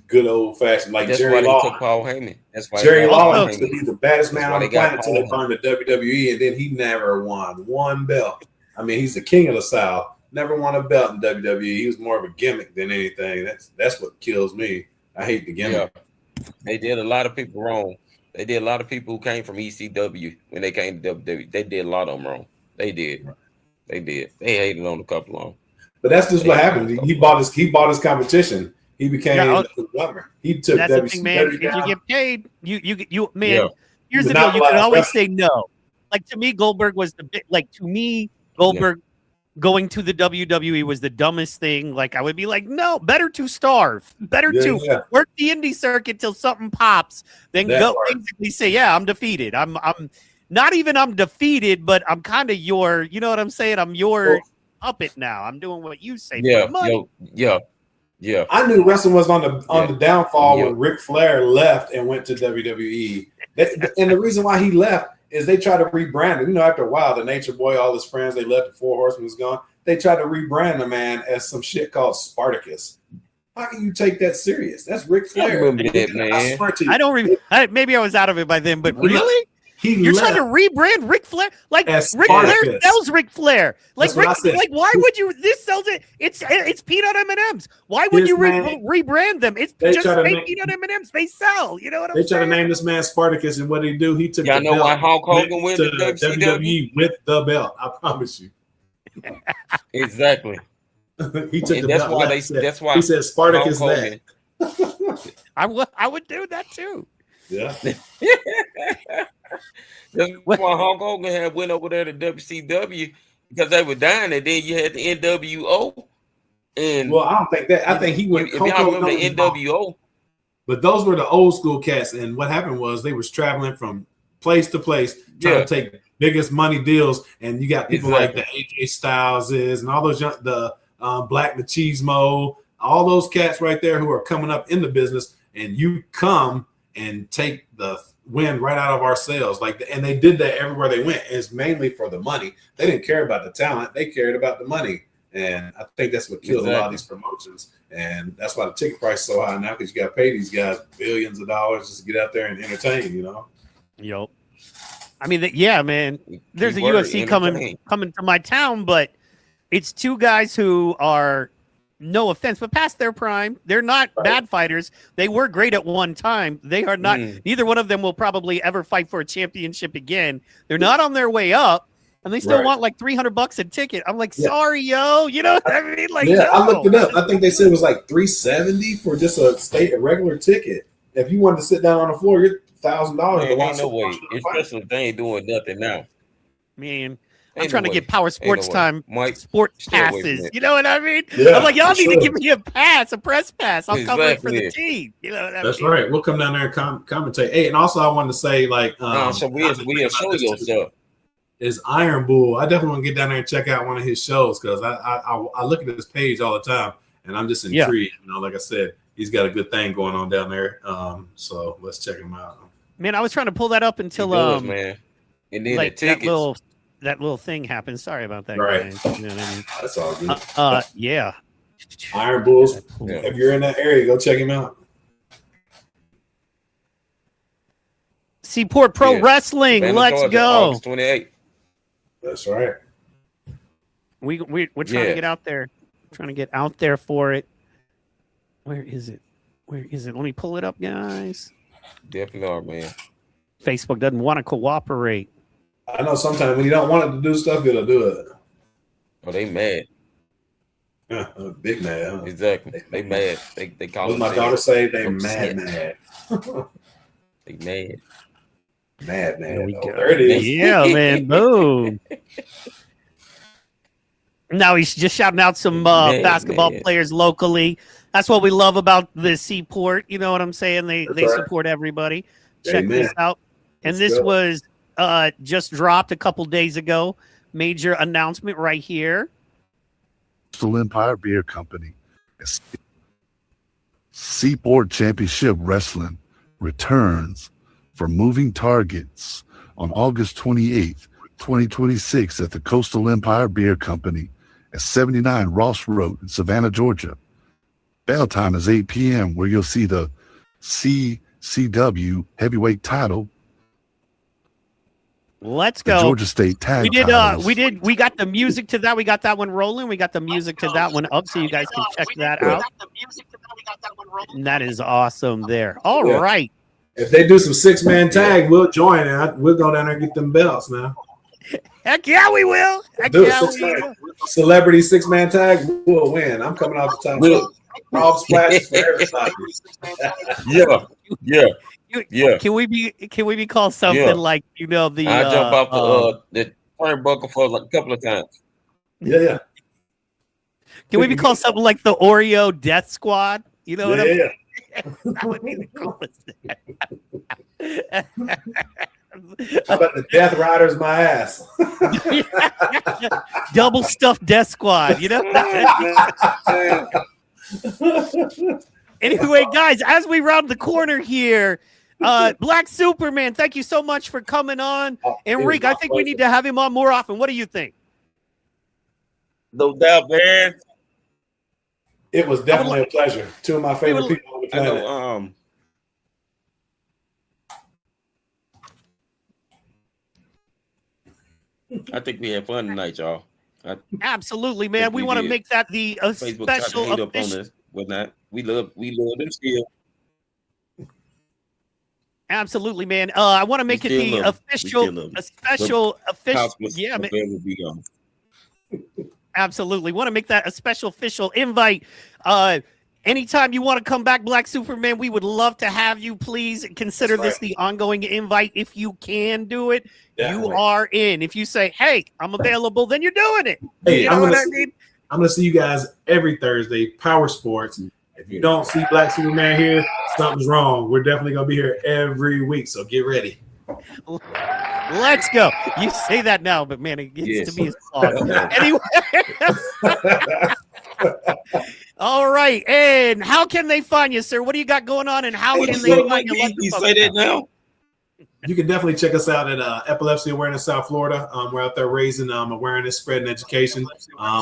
D: good old fashioned. Like Jerry Lawler.
E: Took Paul Heyman. That's why
D: Jerry Lawler used to be the baddest man on the planet until they burned the WWE, and then he never won one belt. I mean, he's the king of the South. Never won a belt in WWE. He was more of a gimmick than anything. That's what kills me. I hate the gimmick.
E: Yeah. They did a lot of people wrong. They did a lot of people who came from ECW when they came to WWE. They did a lot of them wrong. They did. They did. They hated on a couple of them.
D: But that's just what happened. He bought his competition. He became the governor. He took
C: that's the thing, man. If you get paid, you man. Here's the deal. You can always say no. Like to me, Goldberg was Goldberg going to the WWE was the dumbest thing. Like I would be like, no, better to starve, better to work the indie circuit till something pops, then go basically say, I'm defeated. I'm not even I'm defeated, but I'm kind of your, you know what I'm saying? I'm your puppet now. I'm doing what you say.
E: Yeah.
D: I knew wrestling was on the downfall when Ric Flair left and went to WWE. And the reason why he left is they tried to rebrand him. After a while, the Nature Boy, all his friends, they left, the Four Horsemen was gone. They tried to rebrand the man as some shit called Spartacus. How can you take that serious? That's Ric Flair.
E: I remember that, man.
C: I don't maybe I was out of it by then, but really? You're trying to rebrand Ric Flair? Like Ric Flair sells Ric Flair. Like why would you? This sells it. It's peanut M&Ms. Why would you rebrand them? It's just fake peanut M&Ms. They sell. You know what I'm saying?
D: They try to name this man Spartacus, and what did he do? He took.
E: Y'all know why Hulk Hogan went to WWE
D: with the belt. I promise you.
E: Exactly.
D: He took the belt.
E: That's why
D: he said Spartacus that.
C: I would do that too.
D: Yeah.
E: That's why Hulk Hogan had went over there to WCW because they were dying, and then you had the NWO. And
D: I don't think that. I think he went.
E: If y'all remember the NWO,
D: but those were the old school cats, and what happened was they was traveling from place to place trying to take biggest money deals, and you got people like the AJ Styleses and all those the Black Machismo, all those cats right there who are coming up in the business, and you come and take the win right out of our sales. And they did that everywhere they went. It's mainly for the money. They didn't care about the talent. They cared about the money. And I think that's what kills a lot of these promotions. And that's why the ticket price is so high now, because you got to pay these guys billions of dollars just to get out there and entertain, you know?
C: Yup. I mean, yeah, man. There's a UFC coming to my town, but it's two guys who are, no offense, but past their prime. They're not bad fighters. They were great at one time. They are not. Neither one of them will probably ever fight for a championship again. They're not on their way up, and they still want like $300 a ticket. I'm like, sorry, yo. You know what I mean? Like,
D: I looked it up. I think they said it was like $370 for just a regular ticket. If you wanted to sit down on the floor, you're $1,000 to watch.
E: No way. Especially if they ain't doing nothing now.
C: Man. I'm trying to get Powersports time sports passes. You know what I mean?
D: Yeah,
C: I'm like, y'all need to give me a pass, a press pass. I'll cover it for the team. You know what I mean?
D: That's right. We'll come down there and commentate. Hey, and also I wanted to say, like,
E: so we'll show your stuff.
D: Is Iron Bull. I definitely want to get down there and check out one of his shows, because I look at his page all the time, and I'm just intrigued. You know, like I said, he's got a good thing going on down there. So let's check him out.
C: Man, I was trying to pull that up until
E: man. And then
C: like
E: the tickets.
C: that little thing happened. Sorry about that,
D: guys.
C: You know what I mean?
D: That's all good.
C: Yeah.
D: Iron Bulls. If you're in that area, go check him out.
C: CPORT Pro Wrestling. Let's go.
E: August 28th.
D: That's right.
C: We're trying to get out there. Trying to get out there for it. Where is it? Let me pull it up, guys.
E: Definitely are, man.
C: Facebook doesn't want to cooperate.
D: I know sometimes when you don't want it to do stuff, it'll do it.
E: Oh, they mad.
D: Big mad. Huh?
E: Exactly. They mad. They call
D: it. My daughter say they mad.
E: They mad.
D: Mad.
C: There it is. Yeah, man. Boom. Now he's just shouting out some basketball players locally. That's what we love about the CPORT. You know what I'm saying? They support everybody. Check this out. And this was just dropped a couple days ago. Major announcement right here.
U: Coastal Empire Beer Company. CPORT Championship Wrestling returns for Moving Targets on August 28th, 2026 at the Coastal Empire Beer Company at 79 Ross Road in Savannah, Georgia. Bell time is 8 p.m. where you'll see the CCW heavyweight title.
C: Let's go.
U: The Georgia State tag titles.
C: We got the music to that. We got that one rolling. We got the music to that one up, so you guys can check that out. And that is awesome there. All right.
D: If they do some 6-man tag, we'll join and we'll go down there and get them belts now.
C: Heck yeah, we will. Heck yeah, we will.
D: Celebrity 6-man tag, we'll win. I'm coming off the top. All splashes for everybody.
E: Yeah.
C: Can we be called something like, you know, the
E: I jump off the turnbuckle for like a couple of times.
D: Yeah.
C: Can we be called something like the Oreo Death Squad? You know what I mean? That would be the coolest.
D: How about the Death Riders my ass?
C: Double stuffed Death Squad, you know? Anyway, guys, as we round the corner here, Black Superman, thank you so much for coming on. Enrique, I think we need to have him on more often. What do you think?
E: No doubt, man.
D: It was definitely a pleasure. Two of my favorite people on the planet.
E: I think we had fun tonight, y'all.
C: Absolutely, man. We want to make that the special.
E: We love them still.
C: Absolutely, man. I want to make it the official, yeah, man. Absolutely. Want to make that a special official invite. Anytime you want to come back, Black Superman, we would love to have you. Please consider this the ongoing invite. If you can do it, you are in. If you say, hey, I'm available, then you're doing it.
D: Hey, I'm going to see you guys every Thursday, Powersports. If you don't see Black Superman here, something's wrong. We're definitely going to be here every week, so get ready.
C: Let's go. You say that now, but man, it gets to be a song. Anyway. All right. And how can they find you, sir? What do you got going on, and how can they find you?
E: You say that now?
D: you can definitely check us out at Epilepsy Awareness South Florida. We're out there raising awareness, spreading education.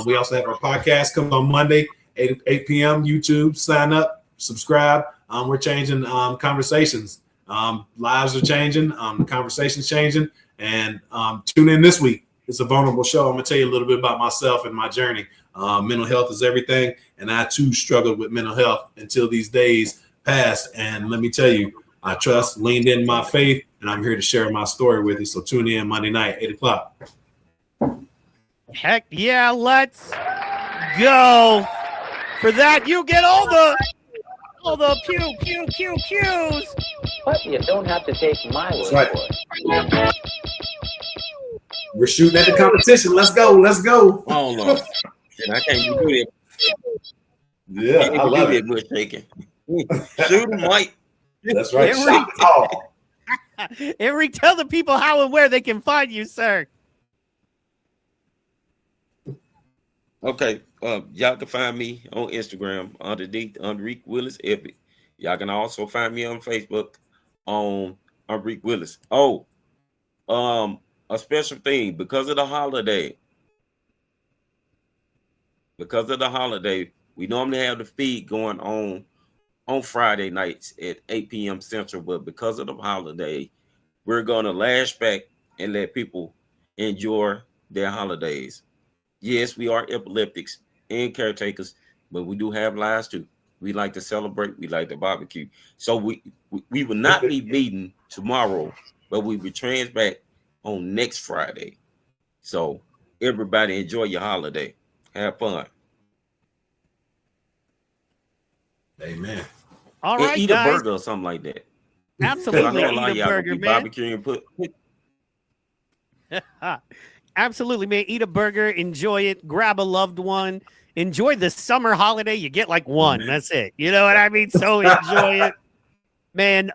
D: We also have our podcast comes on Monday, 8 p.m. YouTube. Sign up, subscribe. We're changing conversations. Lives are changing. The conversation's changing. And tune in this week. It's a vulnerable show. I'm going to tell you a little bit about myself and my journey. Mental health is everything. And I, too, struggled with mental health until these days passed. And let me tell you, I leaned in my faith, and I'm here to share my story with you. So tune in Monday night, 8 o'clock.
C: Heck yeah, let's go. For that, you get all the pews.
N: But you don't have to take my word for it.
D: We're shooting at the competition. Let's go.
E: Oh, Lord. I can't do it.
D: Yeah, I love it.
E: Bush shaking. Shoot him, Mike.
D: That's right.
C: Eric, tell the people how and where they can find you, sir.
E: Okay. Y'all can find me on Instagram underneath Enrique Willis Epic. Y'all can also find me on Facebook on Enrique Willis. Oh, a special thing because of the holiday. We normally have the feed going on Friday nights at 8 p.m. Central, but because of the holiday, we're going to lash back and let people enjoy their holidays. Yes, we are epileptics and caretakers, but we do have lives too. We like to celebrate. We like to barbecue. So we will not be meeting tomorrow, but we will trans back on next Friday. So everybody enjoy your holiday. Have fun.
D: Amen.
C: All right,
E: eat
C: guys.
E: a burger or something like that.
C: Absolutely, eat a burger, man. Absolutely, man. Eat a burger, enjoy it, grab a loved one, enjoy the summer holiday. You get like one. That's it. You know what I mean? So enjoy it, man.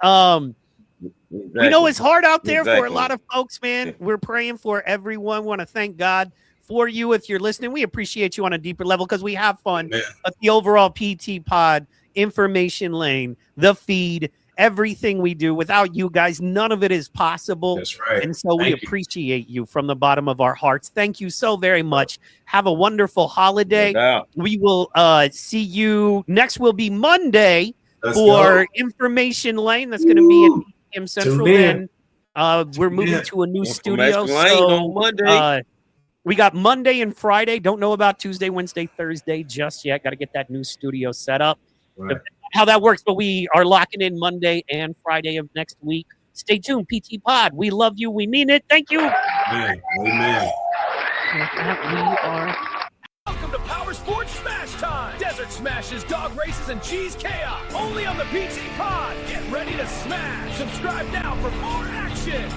C: We know it's hard out there for a lot of folks, man. We're praying for everyone. Want to thank God for you if you're listening. We appreciate you on a deeper level because we have fun. But the overall PT pod, information lane, the feed, everything we do, without you guys, none of it is possible.
D: That's right.
C: And so we appreciate you from the bottom of our hearts. Thank you so very much. Have a wonderful holiday. We will see you next. Will be Monday for information lane. That's going to be at PM Central. And we're moving to a new studio. So Monday. We got Monday and Friday. Don't know about Tuesday, Wednesday, Thursday just yet. Got to get that new studio set up. Right. How that works, but we are locking in Monday and Friday of next week. Stay tuned, PT Pod. We love you. We mean it. Thank you.
D: Amen. Amen.
A: Welcome to Powersports Smash Time. Desert smashes, dog races, and cheese chaos. Only on the PT Pod. Get ready to smash. Subscribe now for more action.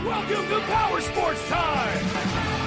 A: Welcome to Powersports Time.